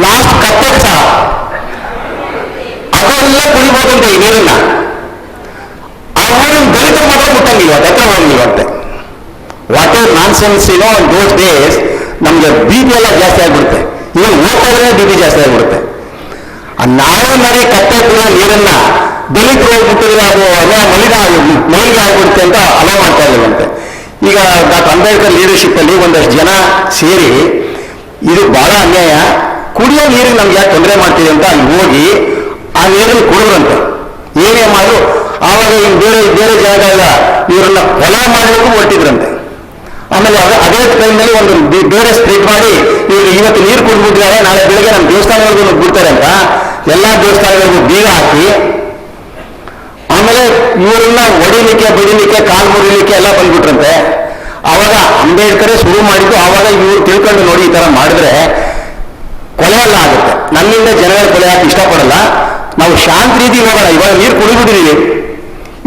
ಲಾಸ್ಟ್ ಕತ್ತೆ ಸಹ ಅದೆಲ್ಲ ಕುಡಿಬೋದಂತೆ ಈ ನೀರನ್ನ. ಆ ಊರಿನ ದಲಿತರು ಮಾತ್ರ ಮುಟ್ಟಂಗಿಲ್ಲ, ಹತ್ರ ಹೋಗಿಲ್ವಂತೆ. Whatever nonsense, you know, in those days ನಮ್ಗೆ ಬಿ ಪಿ ಎಲ್ಲ ಜಾಸ್ತಿ ಆಗ್ಬಿಡುತ್ತೆ. ಇವಾಗ ಓದ್ತಾದ್ರೆ ಬಿ ಪಿ ಜಾಸ್ತಿ ಆಗ್ಬಿಡುತ್ತೆ. ಆ ನಾಯಿ ಮರಿ ಕತ್ತೆ ಕುಡಿಯೋ ನೀರನ್ನ ದಲಿತರು ಹೋಗ್ಬಿಟ್ಟಿದ್ರೆ ಅದು ಮಲಿಗೆ ಆಗ್ಬಿಡುತ್ತೆ ಅಂತ ಅಲೋ ಮಾಡ್ತಾ ಇಲ್ಲವಂತೆ. ಈಗ ಡಾಕ್ಟರ್ ಅಂಬೇಡ್ಕರ್ ಲೀಡರ್ಶಿಪ್ ಅಲ್ಲಿ ಒಂದಷ್ಟು ಜನ ಸೇರಿ ಇದು ಬಹಳ ಅನ್ಯಾಯ, ಕುಡಿಯೋ ನೀರಿಗೆ ನಮ್ಗೆ ಯಾಕೆ ತೊಂದರೆ ಮಾಡ್ತೀವಿ ಅಂತ ಅಲ್ಲಿ ಹೋಗಿ ಆ ನೀರನ್ನು ಕುಡಿದ್ರಂತೆ. ಏನೇ ಮಾಡಿದ್ರು ಆವಾಗ ಇನ್ನು ಬೇರೆ ಬೇರೆ ಜಾಗದಾಗ ಇವರನ್ನ ಕೊಲೆ ಮಾಡಲಿಕ್ಕೂ ಹೊರಟಿದ್ರಂತೆ. ಆಮೇಲೆ ಅದೇ ಟೈಮ್ನಲ್ಲಿ ಒಂದು ಬೇರೆ ಸ್ಪ್ರೆಡ್ ಮಾಡಿ ಇವರು ಇವತ್ತು ನೀರು ಕುಡಿದ್ಬಿಟ್ಟಿದ್ದಾರೆ, ನಾಳೆ ಬೆಳಗ್ಗೆ ನಮ್ಮ ದೇವಸ್ಥಾನಗಳಿಗೂ ಬಿಡ್ತಾರೆ ಅಂತ ಎಲ್ಲ ದೇವಸ್ಥಾನಗಳಿಗೂ ಬೀಗ ಹಾಕಿ ಆಮೇಲೆ ಇವರನ್ನ ಹೊಡಿಲಿಕ್ಕೆ ಬಡಿಲಿಕ್ಕೆ ಕಾಲು ಮುರಿಲಿಕ್ಕೆ ಎಲ್ಲ ಬಂದ್ಬಿಟ್ರಂತೆ. ಆವಾಗ ಅಂಬೇಡ್ಕರೇ ಶುರು ಮಾಡಿದ್ದು. ಆವಾಗ ಇವರು ತಿಳ್ಕೊಂಡು ನೋಡಿ ಈ ತರ ಮಾಡಿದ್ರೆ ಕೊಲೆ ಎಲ್ಲ ಆಗುತ್ತೆ. ನನ್ನಿಂದ ಜನಗಳ ಕೊಲೆ ಹಾಕಿ ಇಷ್ಟಪಡಲ್ಲ, ನಾವು ಶಾಂತ ರೀತಿ ಹೋಗೋಣ. ಇವಾಗ ನೀರು ಕುಡಿದ್ಬಿಟ್ಟಿದ್ದೀವಿ,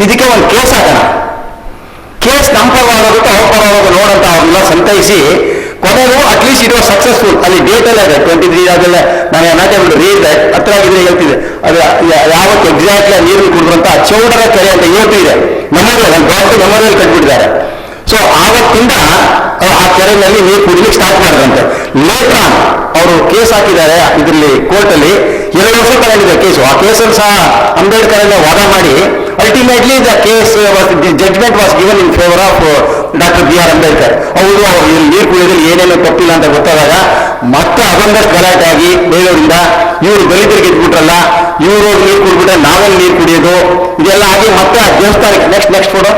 ಇದಕ್ಕೆ ಒಂದು ಕೇಸ್ ಹಾಕೋಣ. ಕೇಸ್ ನಮ್ಮ ಪರವಾಗುತ್ತೆ, ಅವ್ರ ಪರವಾಗ ನೋಡಂತ ಅವ್ರನ್ನ ಸಂತೈಸಿ ಕೊನೆಗೂ ಅಟ್ಲೀಸ್ಟ್ ಇಟ್ ವಾಸ್ ಸಕ್ಸಸ್ಫುಲ್. ಅಲ್ಲಿ ಡೇಟ್ ಎಲ್ಲ ಇದೆ, 23 ಅದೆಲ್ಲ ನಾನು not able to read that. ಹತ್ರ ಆಗಿದ್ರೆ ಹೇಳ್ತಿದೆ ಅದು ಯಾವತ್ತು ಎಕ್ಸಾಕ್ಟ್ಲಿ ನೀರು ಕುಡಿದ್ರಂತ ಚೌಡರ ಕೆರೆ ಅಂತ ಹೇಳ್ತಿದೆ. ಮೆಮೋರಿಯಲ್, ಒಂದು ದೊಡ್ಡ ಮೆಮೋರಿಯಲ್ ಕಟ್ಬಿಟ್ಟಿದ್ದಾರೆ. ಸೊ ಆವತ್ತಿಂದ ಆ ಕೆರೆಯಲ್ಲಿ ನೀರು ಕುಡಿಲಿಕ್ಕೆ ಸ್ಟಾರ್ಟ್ ಮಾಡಿದ್ರಂತೆ. ಲೇಟರ್ ಆನ್ ಅವರು ಕೇಸ್ ಹಾಕಿದ್ದಾರೆ ಇದರಲ್ಲಿ ಕೋರ್ಟಲ್ಲಿ, 2 ವರ್ಷ ತಗೊಂಡಿದೆ ಕೇಸು. ಆ ಕೇಸಲ್ಲಿ ಸಹ ಅಂಬೇಡ್ಕರ್ ಎಲ್ಲ ವಾದ ಮಾಡಿ ultimately the case judgement was given in favour of doctor B R Ambedkar. ಹೌದು, ಅವರು ನೀರು ಕುಡಿಯೋದ್ರಲ್ಲಿ ಏನೇನೋ ತಪ್ಪಿಲ್ಲ ಅಂತ ಗೊತ್ತಾದಾಗ ಮತ್ತೆ ಅದೊಂದಷ್ಟು ಗಲಾಟೆ ಆಗಿ ಬೇರೆಯವರಿಂದ ಇವರು ದಲಿತರಿಗೆ ಇದ್ಬಿಟ್ರಲ್ಲ, ಇವರು ನೀರು ಕುಡಿದ್ಬಿಟ್ರೆ ನಾವಲ್ಲಿ ನೀರು ಕುಡಿಯೋದು, ಇದೆಲ್ಲ ಆಗಿ ಮತ್ತೆ ಆ ದೇವಸ್ಥಾನಕ್ಕೆ next photo.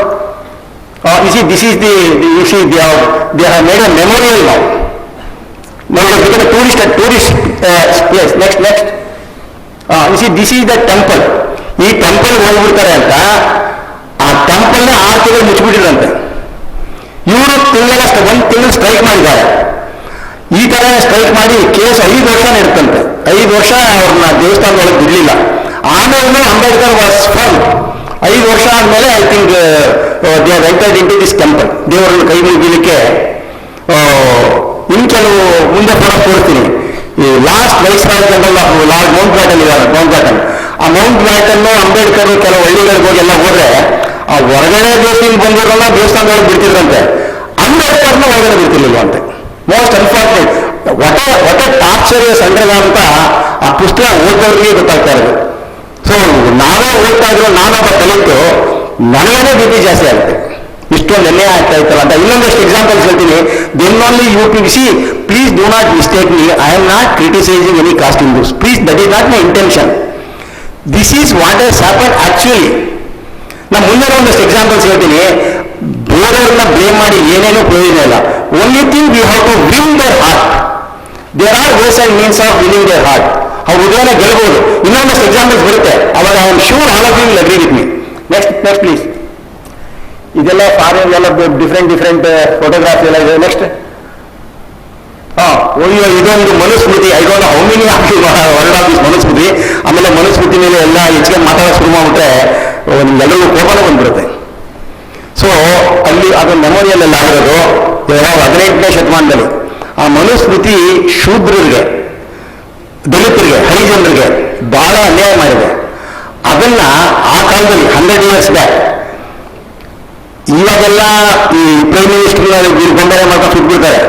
This is they have made a memorial now. Now it has become a tourist place. Next. This is the temple. ಈ ಟೆಂಪಲ್ ಹೋಗ್ಬಿಡ್ತಾರೆ ಅಂತ ಆ ಟೆಂಪಲ್ 6 ತಿಂಗಳು ಮುಚ್ಚಿಬಿಟ್ಟಿರಂತೆ. ಇವರು ಒಂದು ತಿಂಗಳು ಸ್ಟ್ರೈಕ್ ಮಾಡಿದ್ದಾರೆ. ಈ ತರ ಸ್ಟ್ರೈಕ್ ಮಾಡಿ ಕೇಸ್ 5 ವರ್ಷ ಇರ್ತಂತೆ. 5 ವರ್ಷ ಅವ್ರನ್ನ ದೇವಸ್ಥಾನದೊಳಗೆ ಬಿಡ್ಲಿಲ್ಲ. ಆಮೇಲೆ ಅಂಬೇಡ್ಕರ್ ವಾಸ್ ಫರ್ಮ್. 5 ವರ್ಷ ಆದ್ಮೇಲೆ I think they have entered into this temple. ದೇವರನ್ನು ಕೈ ಮುಗಿಲಿಕ್ಕೆ ಇನ್ನು ಕೆಲವು ಮುಂದೆ ಕೂಡ ತೋರಿಸ್ತೀನಿ. ಈ last viceroy general of lord Mount baton ಇದ್ದಾರೆ, ಮೌಂಟ್ ಬ್ಯಾಟನ್. ಆ ಮೌಂಟ್ ಬ್ಯಾಟನ್ ಅಂಬೇಡ್ಕರ್ ಕೆಲವು ಹಳ್ಳಿಗಳಿಗೆ ಹೋಗಿ ಎಲ್ಲ ಹೋದ್ರೆ ಆ ಹೊರಗಡೆ ದೇವಸ್ಥಾನ ಬಂದಿರೋಲ್ಲ ದೇವಸ್ಥಾನದೊಳಗೆ ಬಿಡ್ತಿದ್ರಂತೆ. ಅಂಬೇಡ್ಕರ್ನ ಹೊರಗಡೆ ಬಿಡ್ತಿರ್ಲಿಲ್ಲ ಅಂತೆ. Most unfortunate. ಒಟ್ಟ ಟಾರ್ಚರಿಯಸ್ ಅಂಡರ್ಗ ಅಂತ ಆ ಪುಸ್ತಕ ಓದೋರಿಗೆ ಗೊತ್ತಾಗ್ತಾ ಇರೋದು. ಸೊ ನಾವೇ ಓದ್ತಾ ಇದ್ರು, ನಾನೊಬ್ಬ ಕಲಿತು ನನಗೇನೆ ಬಿ ಪಿ ಜಾಸ್ತಿ ಆಗುತ್ತೆ, ಇಷ್ಟೊಂದು ಎಣ್ಣೆ ಆಗ್ತಾ ಇತ್ತಲ್ಲ ಅಂತ. ಇನ್ನೊಂದಷ್ಟು ಎಕ್ಸಾಂಪಲ್ಸ್ ಹೇಳ್ತೀನಿ. Then only you P C please do not mistake me, I am not criticising any caste Hindus, please, that is not my intention. This is what has happen actually. ನಾನು ಮುಂದೆ ಒಂದಷ್ಟು ಎಕ್ಸಾಂಪಲ್ಸ್ ಹೇಳ್ತೀನಿ. ಬೇರೆಯವ್ರನ್ನ ಬ್ಲೇಮ್ ಮಾಡಿ ಏನೇನೂ ಪ್ರಯೋಜನ ಇಲ್ಲ. Only thing we have to win their heart. There are ways and means of winning their heart. ಅವ್ರ ಹೃದಯನ ಗೆಲ್ಬಹುದು. ಇನ್ನೊಂದಷ್ಟು ಎಕ್ಸಾಂಪಲ್ಸ್ ಬರುತ್ತೆ, ಅವಾಗ I am sure all of you will agree with me. Next please. ಇದೆಲ್ಲ ಫಾರಿನ್ ಎಲ್ಲ different photography ಎಲ್ಲ ಇದೆ. ನೆಕ್ಸ್ಟ್ ಒಳ್ಳೆ ಇದೊಂದು Manusmriti. I don't know how many world of this Manusmriti. ಆಮೇಲೆ ಮನುಸ್ಮೃತಿ ಮೇಲೆ ಎಲ್ಲ ಹೆಚ್ಚಿಗೆ ಮಾತಾಡೋಕೆ ಶುರು ಮಾಡಿಬಿಟ್ರೆ ನಿಮ್ಗೆಲ್ಲರಿಗೂ ಕೋಪನೇ ಬಂದ್ಬಿಡುತ್ತೆ. ಸೊ ಅಲ್ಲಿ ಅದು ಮೆಮೋರಿಯಲ್ಲೆಲ್ಲ ಆಗಿರೋದು 18ನೇ ಶತಮಾನದಲ್ಲಿ. ಆ ಮನುಸ್ಮೃತಿ ಶೂದ್ರರಿಗೆ, ದಲಿತರಿಗೆ, ಹರಿಜನರಿಗೆ ಬಹಳ ಅನ್ಯಾಯ ಮಾಡಿದೆ. ಅದನ್ನ ಆ ಕಾಲದಲ್ಲಿ 100 years ಬ್ಯಾಕ್, ಇವಾಗೆಲ್ಲ ಈ ಪ್ರೈಮ್ ಮಿನಿಸ್ಟರ್ ಗೊಂಬೆ ಮಾಡ್ಕೊಂಡು ಸುಟ್ಬಿಡ್ತಾರೆ,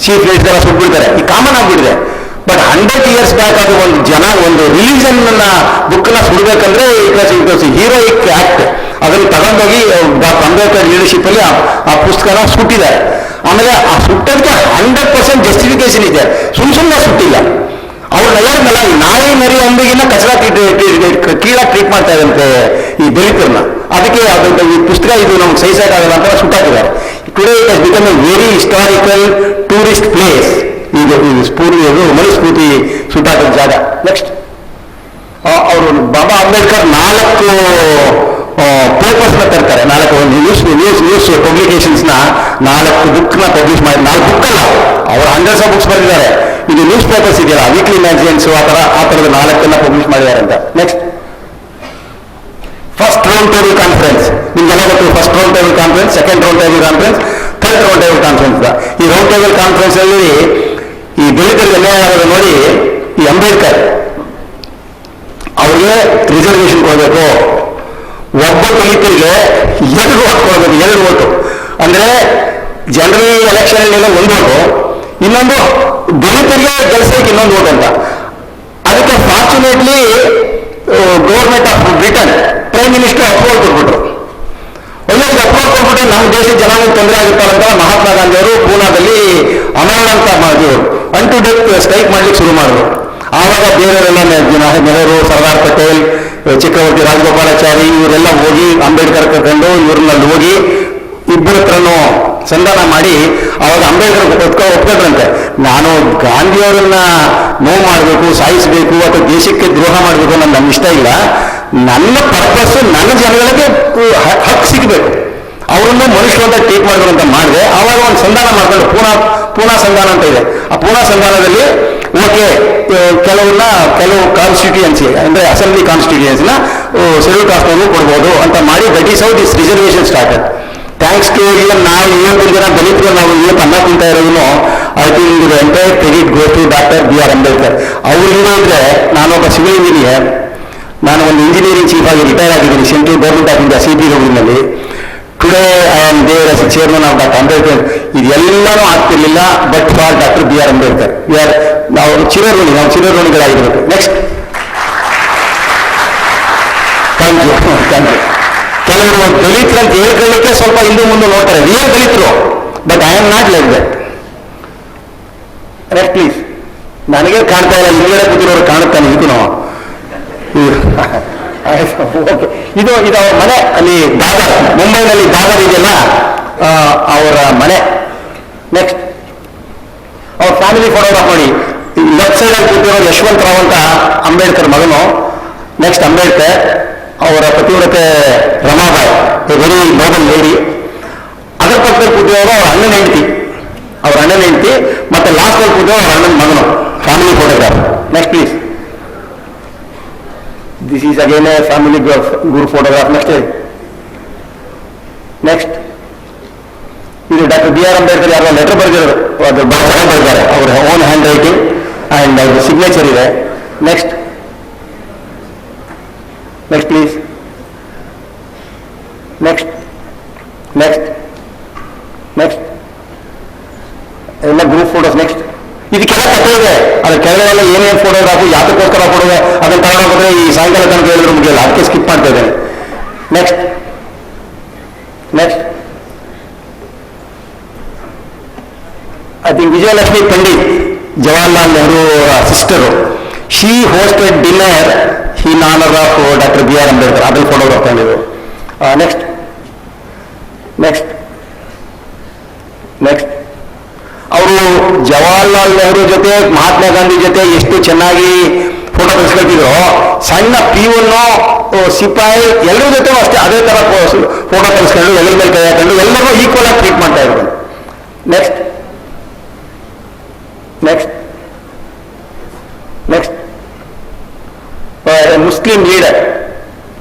ಚೀಫ್ ಮಿನಿಸ್ಟರ್ ಎಲ್ಲ ಸುಟ್ಬಿಡ್ತಾರೆ, ಈ ಕಾಮನ್ ಆಗ್ಬಿಟ್ಟಿದೆ. ಬಟ್ 100 years ಬ್ಯಾಕ್ ಅದು ಒಂದು ಜನ ಒಂದು ರಿಲಿಜನ್ ಬುಕ್ನ ಸುಡ್ಬೇಕಂದ್ರೆ ಇಟ್ ವಾಸ್ ಹೀರೋಯಿಕ್ ಆಕ್ಟ್. ಅದನ್ನು ತಗೊಂಡೋಗಿ ಡಾಕ್ಟರ್ ಅಂಬೇಡ್ಕರ್ ಲೀಡರ್ಶಿಪ್ ಅಲ್ಲಿ ಆ ಪುಸ್ತಕನ ಸುಟ್ಟಿದ್ದಾರೆ. ಆಮೇಲೆ ಆ ಸುಟ್ಟದಕ್ಕೆ 100% ಜಸ್ಟಿಫಿಕೇಶನ್ ಇದೆ, ಸುಮ್ಮನೆ ಸುಟ್ಟಿಲ್ಲ. ಅವ್ರನ್ನ ಹೇಳಿದ್ನಲ್ಲ, ಈ ನಾಯಿ ನರಿ ಅಂಬಿಗಿನ ಕಚರ ಕೀಳಾಗಿ ಟ್ರೀಟ್ ಮಾಡ್ತಾ ಇದಂತೆ ಈ ದಲಿತರನ್ನ. ಅದಕ್ಕೆ ಈ ಪುಸ್ತಕ ಇದು ನಮ್ಗೆ ಸಹಿಸಕ್ಕಾಗಲ್ಲ ಅಂತ ಸುಟ್ಟಾಕಿದ್ದಾರೆ. Today it has become a very historical tourist place. ಇದು ಮನುಸ್ಮೃತಿ ಸುಟ್ಟಾಕಿದ ಜಾಗ. ನೆಕ್ಸ್ಟ್ ಅವರು ಬಾಬಾ ಅಂಬೇಡ್ಕರ್ 4 ಪೇಪರ್ಸ್ನ ತರ್ತಾರೆ, 4 ನ್ಯೂಸ್ ಪಬ್ಲಿಕೇಶನ್ಸ್ನ 4 ಬುಕ್ನ ಪಬ್ಲಿಷ್ ಮಾಡಿ, 4 ಬುಕ್ ಅಲ್ಲ, ಅವರು 100s of ಬುಕ್ಸ್ ಬರೆದಿದ್ದಾರೆ. ಇದು ನ್ಯೂಸ್ ಪೇಪರ್ಸ್ ಇದೆಯಲ್ಲ, ವೀಕ್ಲಿ ಮ್ಯಾಗಝಿನ್ಸ್ ಆ ಥರದ 4 ಪಬ್ಲಿಷ್ ಮಾಡಿದ್ದಾರೆ ಅಂತ. Next first round table conference. ನಿಮ್ಗೆಲ್ಲ ಗೊತ್ತು, first round table conference, second round table conference, third round table conference. ಈ ರೌಂಡ್ ಟೇಬಲ್ ಕಾನ್ಫರೆನ್ಸ್ ಅಲ್ಲಿ ಈ ದಲಿತರಿಗೆ ಅನ್ಯಾಯ ಆಗೋದು ನೋಡಿ ಈ ಅಂಬೇಡ್ಕರ್ ಅವ್ರಿಗೆ ರಿಸರ್ವೇಶನ್ ಕೊಡಬೇಕು. ಒಬ್ಬ ದಲಿತರಿಗೆ 2 vote ಕೊಡಬೇಕು, 2 vote. ಅಂದ್ರೆ ಜನರಲ್ ಎಲೆಕ್ಷನ್ ಅಲ್ಲಿ 1 vote, ಇನ್ನೊಂದು ದಲಿತರಿಗೆ ಗೆಲ್ಸಕ್ಕೆ ಇನ್ನೊಂದು vote ಅಂತ. ಅದಕ್ಕೆ fortunately government of Britain prime minister approval ಕೊಟ್ಬಿಟ್ರು. ಒಳ್ಳೆ ಅಪ್ರೂವಲ್ ಕೊಟ್ಬಿಟ್ರೆ ನಮ್ಮ ದೇಶದ ಜನಾಂಗಕ್ಕೆ ತೊಂದರೆ ಆಗುತ್ತಲ್ಲ ಅಂತ ಮಹಾತ್ಮ ಗಾಂಧಿ ಅವರು ಪೂನಾದಲ್ಲಿ ಅಮರನಾಥ ಮಾಡಿದ್ರು, ಅನ್ ಟು ಡೆತ್ ಸ್ಟ್ರೈಕ್ ಮಾಡ್ಲಿಕ್ಕೆ ಶುರು ಮಾಡಿದ್ರು. ಆವಾಗ ಬೇರೆಯವರೆಲ್ಲ ನೆಹರು, ಸರ್ದಾರ್ ಪಟೇಲ್, ಚಕ್ರವರ್ತಿ ರಾಜಗೋಪಾಲಾಚಾರಿ ಇವರೆಲ್ಲ ಹೋಗಿ ಅಂಬೇಡ್ಕರ್ ಕರ್ಕೊಂಡು ಇವ್ರನ್ನಲ್ಲಿ ಹೋಗಿ ಇಬ್ಬರ ಹತ್ರನೂ ಸಂಧಾನ ಮಾಡಿ ಅವಾಗ ಅಂಬೇಡ್ಕರ್ ಒಪ್ಕೊಂಡ್ರಂತೆ, ನಾನು ಗಾಂಧಿಯವರನ್ನ ನೋವು ಮಾಡಬೇಕು, ಸಾಯಿಸಬೇಕು ಅಥವಾ ದೇಶಕ್ಕೆ ದ್ರೋಹ ಮಾಡಬೇಕು ಅನ್ನೋದು ನಮ್ಗೆ ಇಷ್ಟ ಇಲ್ಲ. ನನ್ನ ಪರ್ಪಸ್ಸು ನನ್ನ ಜನಗಳಿಗೆ ಹಕ್ಕು ಸಿಗಬೇಕು, ಅವರನ್ನು ಮನುಷ್ಯರು ಅಂತ ಟ್ರೀಟ್ ಮಾಡಿದ್ರು ಅಂತ ಮಾಡಿದೆ. ಆವಾಗ ಒಂದು ಸಂಧಾನ ಮಾಡ್ಕೊಂಡು ಪೂನಾ ಸಂಧಾನ ಅಂತ ಇದೆ. ಆ ಪೂನಾ ಸಂಧಾನದಲ್ಲಿ ಓಕೆ ಕೆಲವು ಕಾನ್ಸ್ಟಿಟ್ಯೂಯನ್ಸಿ ಅಂದ್ರೆ ಅಸೆಂಬ್ಲಿ ಕಾನ್ಸ್ಟಿಟ್ಯೂಯನ್ಸಿನ ಶೆಡ್ಯೂಲ್ ಕಾಸ್ಟ್ನವರು ಕೊಡ್ಬೋದು ಅಂತ ಮಾಡಿ that is how this reservation started. Thanks to ಇವನ್ ನಾವು 7 ಜನ ದಲಿತರು ನಾವು ಇವತ್ತು ಅನ್ನ ತಿಂತಾ ಇರೋದನ್ನು I think the entire credit goes to doctor B.R. Ambedkar. ಅವ್ರು ಇದ್ರೆ ನಾನೊಬ್ಬ ಸಿವಿಲ್ ಇಂಜಿನಿಯರ್, ನಾನು ಒಂದು ಇಂಜಿನಿಯರಿಂಗ್ ಚೀಫ್ ಆಗಿ ರಿಟೈರ್ ಆಗಿದ್ದೀನಿ central government of India CP ಗೌರ್ಮೆಂಟ್ನಲ್ಲಿ. Today I am there as chairman of doctor Ambedkar. ಇದೆಲ್ಲನೂ ಆಗ್ತಿರ್ಲಿಲ್ಲ but for doctor B.R. Ambedkar. ನಾವು ಚಿರಋಣಿಗಳಾಗಿರ್ಬೇಕು. Next thank you. ಕೆಲವರು ದಲಿತರು ಅಂತ ಹೇಳ್ಕೊಳ್ಳಿಕ್ಕೆ ಸ್ವಲ್ಪ ಹಿಂದೆ ಮುಂದೆ ನೋಡ್ತಾರೆ, ರಿಯಲ್ ದಲಿತರು, but I am not like that. Next please. ನನಗೆ ಕಾಣ್ತಾ ಇಲ್ಲ, ಹಿಂದೆ ಕೂತಿರೋರು ಕಾಣುತ್ತಾನೆ ಇದು ನಾವು. ಇದು ಅವ್ರ ಮನೆ ಅಲ್ಲಿ ದಾದರ್, ಮುಂಬೈನಲ್ಲಿ ದಾದರ್ ಇದೆಯಲ್ಲ ಅವರ ಮನೆ. ನೆಕ್ಸ್ಟ್ ಅವ್ರ ಫ್ಯಾಮಿಲಿ ಫೋಟೋಗ್ರಾಫ್ ಮಾಡಿ. ಲೆಫ್ಟ್ ಸೈಡ್ ಅಲ್ಲಿ ಕೂತಿರೋ ಯಶವಂತ ರಾವ್ ಅಂತ ಅಂಬೇಡ್ಕರ್ ಮಗನು. ನೆಕ್ಸ್ಟ್ ಅಂಬೇಡ್ಕರ್, ಅವರ ಪತಿವ್ರತೆ ರಮಾಬಾಯಿ, ವೆರಿ ನೋಬಲ್ ಲೇಡಿ. ಅದರ ಪಕ್ಕದಲ್ಲಿ ಕೂತಿರೋರು ಅವ್ರ ಅಣ್ಣನ ಹೆಂಡತಿ, ಮತ್ತೆ ಲಾಸ್ಟ್ ಅಲ್ಲಿ ಕೂತಿರೋ ಅವ್ರ ಅಣ್ಣನ ಮಗನು. Family photograph. Next please. This is again a family group photograph. Next. ಇದು ಡಾಕ್ಟರ್ B.R. ಅಂಬೇಡ್ಕರ್ ಯಾರೋ ಲೆಟರ್ ಬರೆದಿರೋದು, ಅದು ಬರೆದಿದ್ದಾರೆ, ಅವರ ಓನ್ ಹ್ಯಾಂಡ್ ರೈಟಿಂಗ್ ಅಂಡ್ ಅದು ಸಿಗ್ನೇಚರ್ ಇದೆ. Next please. ನೆಕ್ಸ್ಟ್ ಎಲ್ಲ ಗ್ರೂಪ್ ಫೋಟೋಸ್. ನೆಕ್ಸ್ಟ್ ಇದಕ್ಕೆಲ್ಲ ಕಥೆ ಇದೆ, ಅದ್ರ ಕೆಳಗಡೆ ಏನೇನು ಫೋಟೋಗ್ರಾಫು ಯಾತಕ್ಕೋಸ್ಕರ ಫೋಟೋಗೆ ಅದನ್ನು ತಗೊಂಡೋಗಿದ್ರೆ ಈ ಸಾಯಂಕಾಲ ತನಕ ಹೇಳಿದ್ರು ಮುಗಿಯಲ್ಲ, ಅದಕ್ಕೆ ಸ್ಕಿಪ್ ಮಾಡ್ತಾ ಇದ್ದೇನೆ. Next I think Vijayalakshmi Pandit, Jawaharlal Nehru sister, she hosted dinner in honour of doctor B.R. Ambedkar. ಅದ್ರಲ್ಲಿ ಫೋಟೋಗ್ರಾಫ್ ತಗೊಂಡಿದ್ರು. ನೆಕ್ಸ್ಟ್ ಅವರು ಜವಾಹರ್ಲಾಲ್ ನೆಹರು ಜೊತೆ ಮಹಾತ್ಮ ಗಾಂಧಿ ಜೊತೆ ಎಷ್ಟು ಚೆನ್ನಾಗಿ ಫೋಟೋ ತೆಗೆಸ್ಕೊಳ್ತಿದ್ರು. ಸಣ್ಣ ಪೀವನ್ನು ಸಿಪಾಯಿ ಎಲ್ಲರ ಜೊತೆ ಅಷ್ಟೇ ಅದೇ ಥರ ಫೋಟೋ ತೆಗೆಸ್ಕೊಂಡು ಎಲ್ಲರ ಮೇಲೆ ಕೈ ಹಾಕೊಂಡು ಎಲ್ಲರೂ ಈಕ್ವಲ್ ಆಗಿ ಟ್ರೀಟ್ ಮಾಡ್ತಾ ಇದ್ರು. Next next next Muslim leader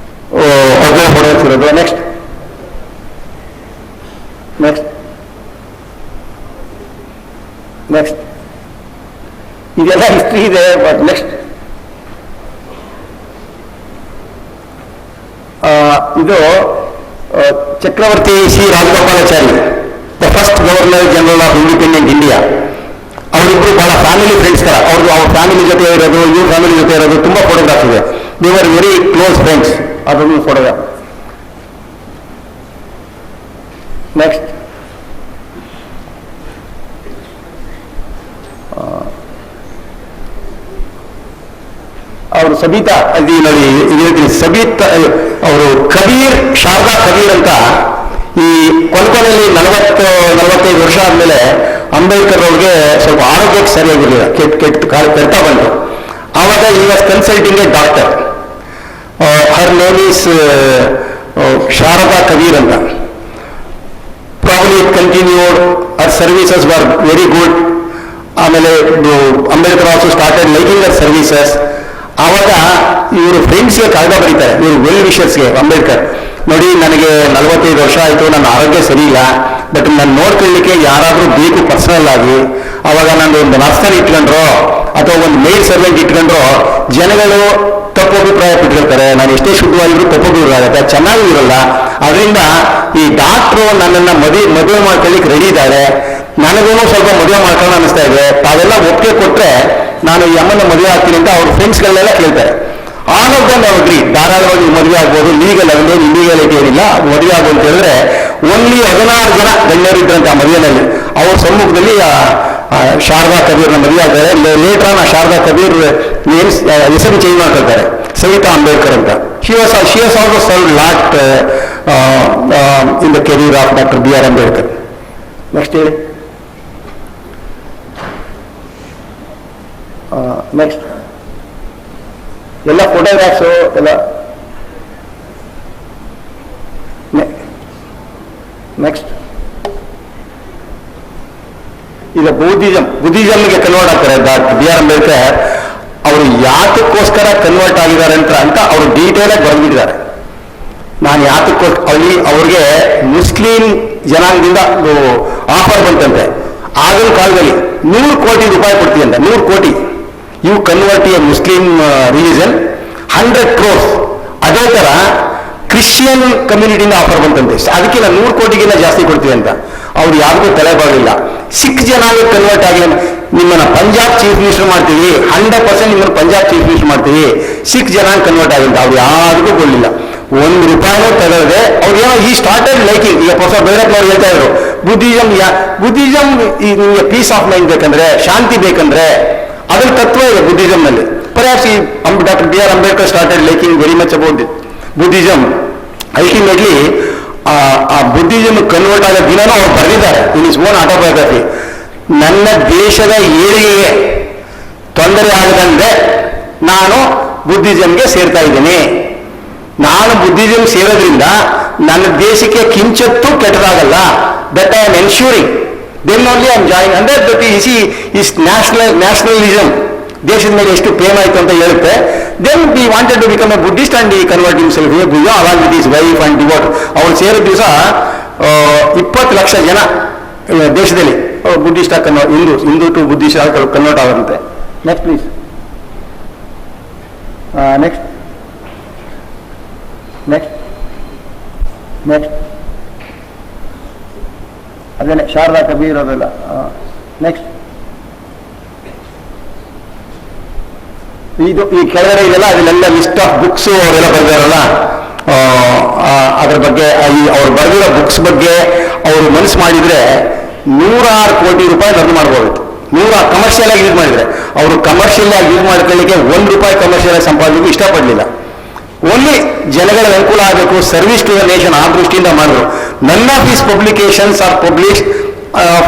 ಅವ್ರನ್ನ ಫೋಟೋ ತೆಗೆಸಿರೋದು. ನೆಕ್ಸ್ಟ್ ನೆಕ್ಸ್ಟ್ ನೆಕ್ಸ್ಟ್ ಇದೆಲ್ಲ ಹಿಸ್ಟ್ರಿ ಇದೆ. ಬಟ್ ನೆಕ್ಸ್ಟ್ ಇದು Chakravarti C Rajagopalachari, the first governor general of independent India. ಅವರಿಬ್ರು ಬಹಳ ಫ್ಯಾಮಿಲಿ ಫ್ರೆಂಡ್ಸ್ ತರ. ಅವ್ರದ್ದು ಅವ್ರ ಫ್ಯಾಮಿಲಿ ಜೊತೆ ಇರೋದು, ಇವ್ರ ಫ್ಯಾಮಿಲಿ ಜೊತೆ ಇರೋದು ತುಂಬಾ ಫೋಟೋಗ್ರಾಫ್ ಇದೆ. They are very close friends. ಅದೊಂದು ಫೋಟೋಗ್ರಾಫ್. ನೆಕ್ಸ್ಟ್ ಅವರು ಸಬಿತಾ, ಅಲ್ಲಿ ನೋಡಿ ಇದು ಸಬಿತಾ ಅವರು ಕಬೀರ್, ಶಾರದಾ ಕಬೀರ್ ಅಂತ. ಈ ಕೊನೆಯಲ್ಲಿ 40-45 ವರ್ಷ ಆದ್ಮೇಲೆ ಅಂಬೇಡ್ಕರ್ ಅವ್ರಿಗೆ ಸ್ವಲ್ಪ ಆರೋಗ್ಯಕ್ಕೆ ಸರಿಯಾಗಿರಲಿಲ್ಲ, ಕೆಡ್ತಾ ಬಂತು. ಆವಾಗ ಈ was consulting a doctor. Her name is Sharada Kabir ಅಂತ. Probably continued, her services were very good. ಆಮೇಲೆ Ambedkar also started liking their services. ಆವಾಗ ಇವರು ಫ್ರೆಂಡ್ಸ್ಗೆ ಕಾಗದ ಬರೀತಾರೆ, ಇವರು ವೆಲ್ ವಿಷರ್ಸ್ಗೆ. ಅಂಬೇಡ್ಕರ್ ನೋಡಿ, ನನಗೆ 45 ವರ್ಷ ಆಯಿತು, ನನ್ನ ಆರೋಗ್ಯ ಸರಿ ಇಲ್ಲ, ಬಟ್ ನಾನು ನೋಡ್ಕೊಳ್ಳಿಕ್ಕೆ ಯಾರಾದರೂ ಬೇಕು ಪರ್ಸನಲ್ ಆಗಿ. ಅವಾಗ ನಾನು ಒಂದು ನರ್ಸರಿ ಇಟ್ಕೊಂಡ್ರೋ ಅಥವಾ ಒಂದು ಮೇಡ್ ಸರ್ವೆಂಟ್ ಇಟ್ಕೊಂಡ್ರೋ ಜನಗಳು ತಪ್ಪು ಅಭಿಪ್ರಾಯ ಪಟ್ಟಿರ್ತಾರೆ. ನಾನು ಎಷ್ಟೇ ಶುದ್ಧವಾಗಿದ್ರು ತಪ್ಪು ಆಗುತ್ತೆ, ಚೆನ್ನಾಗೂ ಇರಲ್ಲ. ಅದರಿಂದ ಈ ಡಾಕ್ಟ್ರು ನನ್ನನ್ನು ಮದುವೆ ಮಾಡ್ಕೊಳ್ಳಿಕ್ಕೆ ರೆಡಿ ಇದ್ದಾರೆ. ನನಗೂ ಸ್ವಲ್ಪ ಮದುವೆ ಮಾಡ್ಕೊಂಡು ಅನಿಸ್ತಾ ಇದೆ. ತಾವೆಲ್ಲ ಒಪ್ಪಿಗೆ ಕೊಟ್ಟರೆ ನಾನು ಈ ಅಮ್ಮನ ಮದುವೆ ಆಗ್ತೀನಿ ಅಂತ ಅವ್ರ ಫ್ರೆಂಡ್ಸ್ಗಳನ್ನೆಲ್ಲ ಕೇಳ್ತಾರೆ. ಆಲ್ ಆಫ್ ದಮ್ ಅಗ್ರಿ, ಧಾರಾಳವಾಗಿ ಮದುವೆ ಆಗ್ಬೋದು, ಲೀಗಲ್ ಅದೇನು ಇಲ್ಲೀಗಲಿಟಿ ಏನಿಲ್ಲ, ಮದುವೆ ಆಗು ಅಂತ ಹೇಳಿದ್ರೆ ಓನ್ಲಿ 16 ಜನ ಗಣ್ಯರಿದ್ರಂತೆ ಆ ಮದುವೆನಲ್ಲಿ. ಅವ್ರ ಸಮ್ಮುಖದಲ್ಲಿ ಶಾರದಾ ಕಬೀರ್ನ ಮದುವೆ ಆಗ್ತಾರೆ. ಲೇಟರ್ ಆನ್ ಶಾರದಾ ಕಬೀರ್ ಹೆಸರು ಚೇಂಜ್ ಮಾಡ್ಕೊಳ್ತಾರೆ, ಸವಿತಾ ಅಂಬೇಡ್ಕರ್ ಅಂತ. She was also serve lot in the career of doctor B R Ambedkar. Next ಹೇಳಿ. ನೆಕ್ಸ್ಟ್ ಎಲ್ಲ ಫೋಟೋಗ್ರಾಫ್ಸು ಎಲ್ಲ. ನೆಕ್ಸ್ಟ್ ಈಗ ಬುದ್ಧಿಸಮ್ಗೆ ಕನ್ವರ್ಟ್ ಆಗ್ತಾರೆ. ಡಾಕ್ಟರ್ ಬಿ ಆರ್ ಅಂಬೇಡ್ಕರ್ ಅವರು ಯಾತಕ್ಕೋಸ್ಕರ ಕನ್ವರ್ಟ್ ಆಗಿದ್ದಾರೆ ಅಂತ ಅವರು ಡೀಟೇಲ್ ಆಗಿ ಬರೆದಿದ್ದಾರೆ. ನಾನು ಅವ್ರಿಗೆ ಮುಸ್ಲಿಂ ಜನಾಂಗದಿಂದ ಆಫರ್ ಬಂತಂತೆ. ಆಗಿನ ಕಾಲದಲ್ಲಿ 100 ಕೋಟಿ ರೂಪಾಯಿ ಕೊಡ್ತೀವಿ ಅಂತ. 100 ಕೋಟಿ, you convert a Muslim religion, 100 crores. ಅದೇ ತರ ಕ್ರಿಶ್ಚಿಯನ್ ಕಮ್ಯುನಿಟಿಯಿಂದ ಆಫರ್ ಬಂತಂತೆ. ಅದಕ್ಕೆ 100 ಕೋಟಿಗಿಂತ ಜಾಸ್ತಿ ಕೊಡ್ತೀವಿ ಅಂತ. ಅವ್ರು ಯಾರಿಗೂ ತಲೆ ಬಾಗಲಿಲ್ಲ. ಸಿಖ್ ಜನಾಂಗ ಕನ್ವರ್ಟ್ ಆಗಿ ನಿಮ್ಮನ್ನ ಪಂಜಾಬ್ ಚೀಫ್ ಮಿನಿಸ್ಟರ್ ಮಾಡ್ತೀವಿ, 100% ನಿಮ್ಮನ್ನು ಪಂಜಾಬ್ ಚೀಫ್ ಮಿನಿಸ್ಟರ್ ಮಾಡ್ತೀವಿ, ಸಿಖ್ ಜನಾಂಗ ಕನ್ವರ್ಟ್ ಆಗಿಲ್ಲ. ಅವ್ರು ಯಾರಿಗೂ ಕೊಡಲಿಲ್ಲ, 1 ರೂಪಾಯಿನೂ ತಗೊಳ್ಳದೆ. ಅವ್ರು ಏನೋ ಈ ಸ್ಟಾರ್ಟೆಡ್ ಲೈಕಿಂಗ್. ಈಗ ಪ್ರೊಫೆಸರ್ ಭೈರಪ್ಪನವ್ರು ಹೇಳ್ತಾ ಇದ್ರು, ಬುದ್ಧಿಸಮ್ ನಿಮಗೆ ಪೀಸ್ ಆಫ್ ಮೈಂಡ್ ಬೇಕಂದ್ರೆ, ಶಾಂತಿ ಬೇಕಂದ್ರೆ ಅದ್ರ ತತ್ವ ಇದೆ ಬುದ್ಧಿಸಮ್ನಲ್ಲಿ. ಪರ್ಯಾಪ್ಸ್ ಈ doctor B R Ambedkar started liking very much about Buddhism. Ultimately ಆ ಬುದ್ಧಿಸಮ್ ಕನ್ವರ್ಟ್ ಆಗೋ ದಿನನೂ ಅವ್ರು ಬರೆದಿದ್ದಾರೆ ಇನ್ ಇಸ್ ಓನ್ ಆಟೋಬಯೋಗ್ರಫಿ. ನನ್ನ ದೇಶದ ಏಳಿಗೆಗೆ ತೊಂದರೆ ಆಗದಂತೆ ನಾನು ಬುದ್ಧಿಸಮ್ಗೆ ಸೇರ್ತಾ ಇದ್ದೀನಿ. ನಾನು ಬುದ್ಧಿಸಮ್ ಸೇರೋದ್ರಿಂದ ನನ್ನ ದೇಶಕ್ಕೆ ಕಿಂಚತ್ತೂ ಕೆಟ್ಟದಾಗಲ್ಲ. That I am ensuring. Then only I am join. ಅಂದ್ರೆ ದಟ್ ಇಸ್ ನ್ಯಾಷನಲಿಸಮ್. ದೇಶದ ಮೇಲೆ ಎಷ್ಟು ಪ್ರೇಮ ಆಯಿತು ಅಂತ ಹೇಳುತ್ತೆ. Then we wanted to become a Buddhist and ಈ convert himself a Buddha along with his wife and devote. ಅವ್ರು ಸೇರೋ ದಿವಸ 20 ಲಕ್ಷ ಜನ ದೇಶದಲ್ಲಿ Buddhist convert, Hindu to Buddhist convert ಆಗುತ್ತೆ. Next please. Next next next ಅದೇನೆ ಶಾರದಾ ಕಬೀರ್ ಅದೆಲ್ಲ. ನೆಕ್ಸ್ಟ್ ಇದು ಈ ಕೆಳಗಡೆ ಇದೆಲ್ಲ ಅದನ್ನೆಲ್ಲ ಲಿಸ್ಟ್ ಆಫ್ ಬುಕ್ಸು ಅವರೆಲ್ಲ ಬರೆದಿರಲ್ಲ, ಅದ್ರ ಬಗ್ಗೆ ಅವ್ರು ಬರೆದಿರೋ ಬುಕ್ಸ್ ಬಗ್ಗೆ ಅವರು ಮನಸ್ಸು ಮಾಡಿದ್ರೆ 106 ಕೋಟಿ ರೂಪಾಯಿ ಅರ್ನ್ ಮಾಡ್ಬೋದಿತ್ತು. 100 ಕಮರ್ಷಿಯಲ್ ಆಗಿ ಯೂಸ್ ಮಾಡಿದ್ರೆ. ಅವರು ಕಮರ್ಷಿಯಲ್ ಆಗಿ ಯೂಸ್ ಮಾಡ್ಕೊಳ್ಳಿಕ್ಕೆ 1 ರೂಪಾಯಿ ಕಮರ್ಷಿಯಲ್ ಆಗಿ ಸಂಪಾದಿಸಲಿಕ್ಕೆ ಇಷ್ಟಪಡಲಿಲ್ಲ. ಓನ್ಲಿ ಜನಗಳ ಅನುಕೂಲ ಆಗಬೇಕು, ಸರ್ವಿಸ್ ಟು ದ ನೇಷನ್, ಆ ದೃಷ್ಟಿಯಿಂದ ಮಾಡಿದ್ರು. None of his publications are published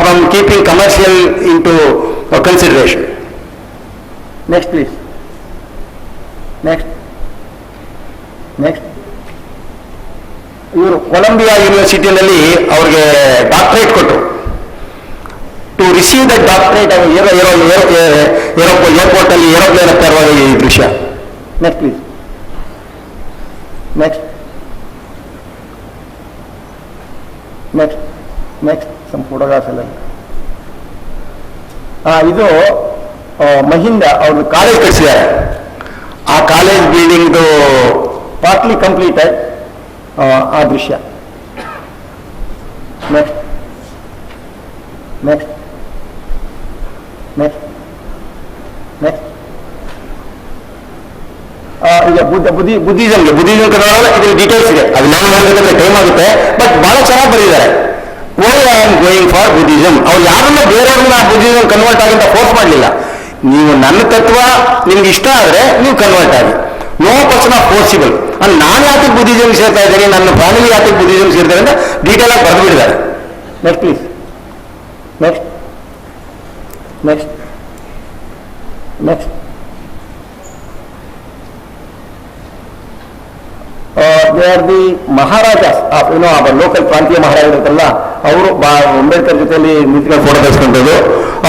from keeping commercial in to consideration. Next please. Next next ಇವರು ಕೊಲಂಬಿಯಾ ಯೂನಿವರ್ಸಿಟಿನಲ್ಲಿ ಅವ್ರಿಗೆ ಡಾಕ್ಟರೇಟ್ ಕೊಟ್ಟರು. To receive the doctorate airport ಅಲ್ಲಿ ಏರೋಪ್ಲೇನ್ ಹತ್ತಾ ಇರುವಾಗ ಈ ದೃಶ್ಯ. Next please. Next next next some photograph ಎಲ್ಲ. ಇದು ಮಹಿಂದ ಅವ್ರದ್ದು ಕಾಲೇಜ್ ಕಟ್ಟಿಸಿದ್ದಾರೆ. ಆ ಕಾಲೇಜ್ ಬಿಲ್ಡಿಂಗ್ದು ಪಾರ್ಟ್ಲಿ ಕಂಪ್ಲೀಟೆಡ್ ಆ ದೃಶ್ಯ. ನೆಕ್ಸ್ಟ್ ನೆಕ್ಸ್ಟ್ ನೆಕ್ಸ್ಟ್ ನೆಕ್ಸ್ಟ್ ಈಗ ಬುದ್ಧಿಸಮ್ಗೆ ಕನ್ನಡ ಇದ್ರ ಡೀಟೇಲ್ಸ್ ಇದೆ. ಅದು ನಾನು ಹೇಳಬೇಕಂದ್ರೆ ಟೈಮ್ ಆಗುತ್ತೆ, ಬಟ್ ಬಹಳ ಚೆನ್ನಾಗಿ ಬರೆದಿದ್ದಾರೆ. Why I am going for Buddhism. ಅವ್ರು ಯಾರನ್ನ ಬೇರೆಯವ್ರನ್ನ ಬುದ್ಧಿಸಮ್ ಕನ್ವರ್ಟ್ ಆಗಿಂತ ಫೋರ್ಸ್ ಮಾಡಲಿಲ್ಲ. ನೀವು ನನ್ನ ತತ್ವ ನಿಮ್ಗೆ ಇಷ್ಟ ಆದರೆ ನೀವು ಕನ್ವರ್ಟ್ ಆಗಿ, ನೋ ಪರ್ಸನ್ ಆಫ್ ಫೋರ್ಸಿಬಲ್. ಅಂದ್ರೆ ನಾನು ಯಾತಕ್ಕೆ ಬುದ್ಧಿಸಮ್ ಸೇರ್ತಾ ಇದ್ದೀನಿ, ನನ್ನ ಫ್ಯಾಮಿಲಿ ಯಾತಕ್ಕೆ ಬುದ್ಧಿಸಮ್ ಸೇರ್ತಾರೆ ಅಂತ ಡೀಟೇಲ್ ಆಗಿ ಬರೆದು ಬಿಟ್ಟಿದ್ದಾರೆ. Next please. Next next next they are the Maharajas of our local ಪ್ರಾಂತೀಯ ಮಹಾರಾಜರಲ್ಲ, ಅವರು ಅಂಬೇಡ್ಕರ್ ಜೊತೆಯಲ್ಲಿ ನಿಂತ್ಕೊಂಡು ಫೋಟೋ ತೆಗೆಸ್ಕೊಂಡದ್ದು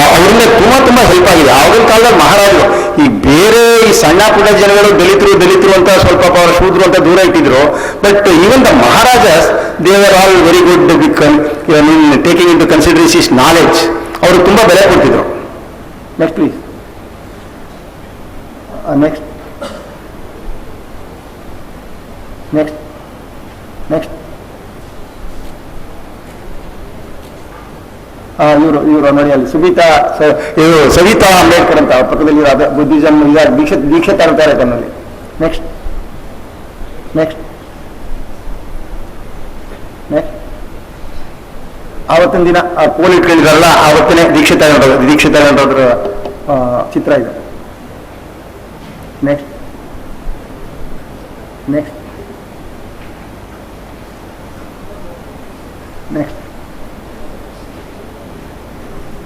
ಅವರಿಂದ ತುಂಬಾ ಹೆಲ್ಪ್ ಆಗಿದೆ. ಆಗಿನ ಕಾಲದಲ್ಲಿ ಮಹಾರಾಜರು ಈ ಬೇರೆ ಈ ಸಣ್ಣ ಪುಟ್ಟ ಜನಗಳು ದಲಿತರು ಅಂತ ಸ್ವಲ್ಪ ಶೂದ್ರು ಅಂತ ದೂರ ಇಟ್ಟಿದ್ರು. But even the maharajas they are all very good taking in to consideration is knowledge. ಅವರು ತುಂಬಾ ಬೆಲೆ ಕೊಡ್ತಿದ್ರು. Next please. Next next next ಇವರು ನೋಡಿ ಅಲ್ಲಿ ಸವಿತಾ ಅಂಬೇಡ್ಕರ್ ಅಂತ ಪಕ್ಕದಲ್ಲಿ ಬುದ್ಧಿಸಮ್ ಈಗ ದೀಕ್ಷೆ ತರ್ತಾರೆ ಕಣ್ಣಲ್ಲಿ. ನೆಕ್ಸ್ಟ್ ನೆಕ್ಸ್ಟ್ ನೆಕ್ಸ್ಟ್ ಆವತ್ತಿನ ದಿನ ಪೋಲ್ ಇಟ್ಕೊಂಡಿದ್ದಾರಲ್ಲ, ಆವತ್ತನೇ ದೀಕ್ಷೆ ತಗೊಂಡ್ರ ಚಿತ್ರ ಇದೆ. ನೆಕ್ಸ್ಟ್ ನೆಕ್ಸ್ಟ್ ನೆಕ್ಸ್ಟ್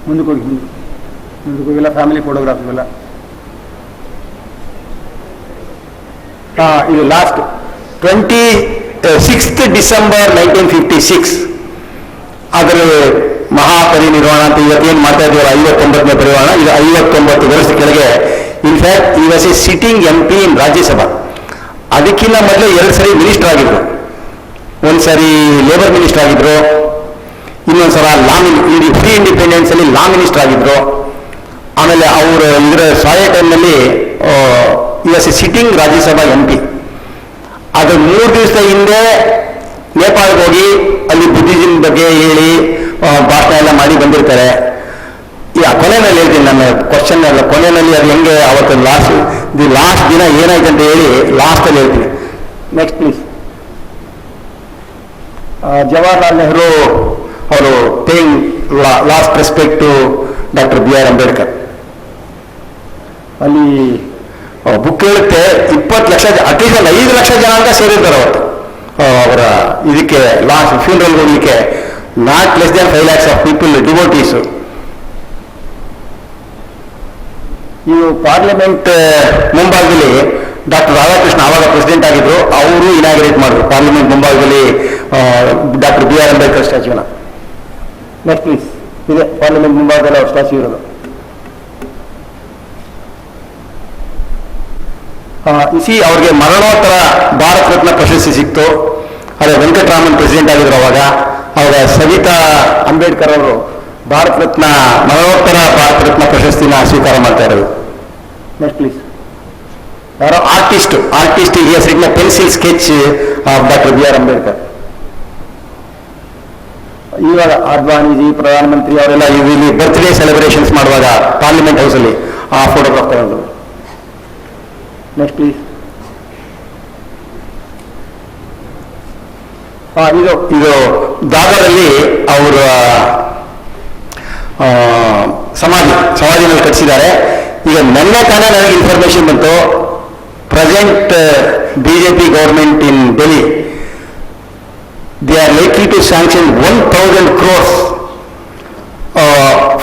ಮುಂದಕ್ಕೆ ಹೋಗಿಲ್ಲ ಫ್ಯಾಮಿಲಿ ಫೋಟೋಗ್ರಾಫ್ ಇವೆಲ್ಲ. ಇದು ಲಾಸ್ಟ್ 26th ಡಿಸೆಂಬರ್ 1956 ಅದರ ಮಹಾಪರಿನಿರ್ವಾಣ ಅಂತ ಇವತ್ತೇನು ಮಾಡ್ತಾ ಇದ್ದೀವಲ್ಲ 59ನೇ ಪರಿವಾರ, ಇದು 59 ವರ್ಷದ ಕೆಳಗೆ. ಇನ್ಫ್ಯಾಕ್ಟ್ ಈ ವಾಸ್ ಎ ಸಿಟ್ಟಿಂಗ್ MP ಇನ್ ರಾಜ್ಯಸಭಾ. ಅದಕ್ಕಿಂತ ಮೊದಲೇ 2 ಸರಿ ಮಿನಿಸ್ಟರ್ ಆಗಿದ್ರು. ಒಂದ್ಸರಿ ಲೇಬರ್ ಮಿನಿಸ್ಟರ್ ಆಗಿದ್ರು, ಇನ್ನೊಂದ್ಸಲ ಫ್ರೀ ಇಂಡಿಪೆಂಡೆನ್ಸ್ ಅಲ್ಲಿ ಲಾ ಮಿನಿಸ್ಟರ್ ಆಗಿದ್ರು. ಆಮೇಲೆ ಅವರು ಇದರ ಸಾಯ ಟೈಮ್ನಲ್ಲಿ ಈ was A sitting Rajya Sabha MP. ಅದು 3 ದಿವಸದ ಹಿಂದೆ ನೇಪಾಳಕ್ಕೆ ಹೋಗಿ ಅಲ್ಲಿ ಬುದ್ಧಿಸಮ್ ಬಗ್ಗೆ ಹೇಳಿ ಭಾಷಣ ಎಲ್ಲ ಮಾಡಿ ಬಂದಿರ್ತಾರೆ. ಕೊನೆಯಲ್ಲಿ ಹೇಳ್ತೀನಿ, ನನ್ನ ಕ್ವಶನ್ ಅಲ್ಲ, ಕೊನೆಯಲ್ಲಿ ಅದು ಹೆಂಗೆ ಅವತ್ತು ಲಾಸ್ಟ್ ದಿನ ಏನಾಯ್ತು ಅಂತ ಹೇಳಿ ಲಾಸ್ಟಲ್ಲಿ ಹೇಳ್ತೀನಿ. Next please. ಜವಾಹರ್ಲಾಲ್ ನೆಹರು ಅವರು paying last respect to doctor B.R. Ambedkar. ಅಲ್ಲಿ ಬುಕ್ ಹೇಳುತ್ತೆ 20 ಲಕ್ಷ, ಅಟ್ಲೀಸ್ಟ್ 5 ಲಕ್ಷ ಜನ ಅಂತ ಸೇರಿರ್ತಾರೆ ಅವತ್ತು ಅವರ ಇದಕ್ಕೆ ಲಾಸ್ಟ್ ಫ್ಯೂನರಲ್ ಹೋಗ್ಲಿಕ್ಕೆ. Not less than 5 lakhs of people devotees. ಇವು ಪಾರ್ಲಿಮೆಂಟ್ ಮುಂಭಾಗದಲ್ಲಿ ಡಾಕ್ಟರ್ ರಾಧಾಕೃಷ್ಣ ಆವಾಗ ಪ್ರೆಸಿಡೆಂಟ್ ಆಗಿದ್ರು, ಅವರು ಇನಾಗ್ರೇಟ್ ಮಾಡಿದ್ರು ಪಾರ್ಲಿಮೆಂಟ್ ಮುಂಭಾಗದಲ್ಲಿ ಡಾಕ್ಟರ್ B.R. ಅಂಬೇಡ್ಕರ್ ಸ್ಟ್ಯಾಚ್ಯೂನ. Next please. ಇದೆ ಪಾರ್ಲಿಮೆಂಟ್ ಮುಂಭಾಗದಲ್ಲಿ ಅವ್ರ ಸ್ಟ್ಯಾಚ್ಯೂ ಇರೋದು. ಅವ್ರಿಗೆ ಮರಣೋತ್ತರ ಭಾರತ ರತ್ನ ಪ್ರಶಸ್ತಿ ಸಿಕ್ತು. ಅದೇ ವೆಂಕಟರಾಮನ್ ಪ್ರೆಸಿಡೆಂಟ್ ಆಗಿದ್ರು ಅವಾಗ ಸವಿತಾ ಅಂಬೇಡ್ಕರ್ ಅವರು ಮರಣೋತ್ತರ ಭಾರತ ರತ್ನ ಪ್ರಶಸ್ತಿನ ಸ್ವೀಕಾರ ಮಾಡ್ತಾ ಇರೋದು. Next please. ಯಾರೋ artist he has written a pencil sketch of doctor B.R. Ambedkar. ಇವಾಗ ಅದ್ವಾನಿಜಿ ಪ್ರಧಾನಮಂತ್ರಿ ಅವರೆಲ್ಲ ಇಲ್ಲಿ ಬರ್ತ್ಡೇ ಸೆಲೆಬ್ರೇಷನ್ಸ್ ಮಾಡುವಾಗ ಪಾರ್ಲಿಮೆಂಟ್ ಹೌಸಲ್ಲಿ ಆ ಫೋಟೋಗ್ರಾಫ್ ತಗೊಂಡು. Next please. ಇದು ದಾದರಲ್ಲಿ ಅವರ ಸಮಾಧಿನಲ್ಲಿ ಕಟ್ಟಿಸಿದ್ದಾರೆ. ಈಗ ನೆನ್ನೆ ತಾನೇ ನನಗೆ ಇನ್ಫಾರ್ಮೇಶನ್ ಬಂತು, present BJP government in Delhi they are likely to sanction 1,000 crores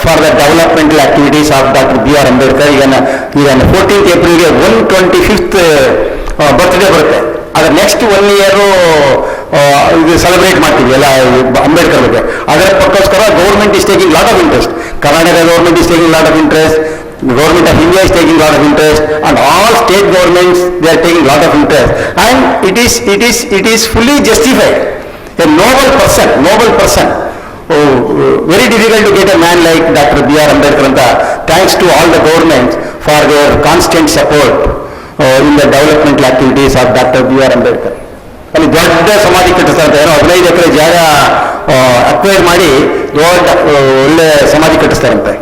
for the developmental activities of Dr. B.R. Ambedkar. ಈಗ 14th April 125th ಬರ್ತ್ಡೇ ಬರುತ್ತೆ. ಅದರ ನೆಕ್ಸ್ಟ್ 1 year ಇದು ಸೆಲೆಬ್ರೇಟ್ ಮಾಡ್ತೀವಿ ಎಲ್ಲ ಅಂಬೇಡ್ಕರ್ ಬಗ್ಗೆ. ಅದರ ಪಕ್ಕೋಸ್ಕರ government is taking lot of interest. Karnataka government is taking lot of interest, government of India is taking lot of interest, and all state governments, they are taking lot of interest, and it is fully justified. A noble person, very difficult to get a man like Dr. B.R. Ambedkar anta. Thanks to all the governments for their constant support in the developmental activities of Dr. B.R. Ambedkar. ಅಲ್ಲಿ ದೊಡ್ಡ ಸಮಾಧಿ ಕಟ್ಟಿಸ್ತಾರೆ, ಏನೋ 15 ಎಕರೆ ಜಾಗ acquire ಮಾಡಿ ದೊಡ್ಡ ಒಳ್ಳೆ ಸಮಾಧಿ ಕಟ್ಟಿಸ್ತಾರಂತೆ.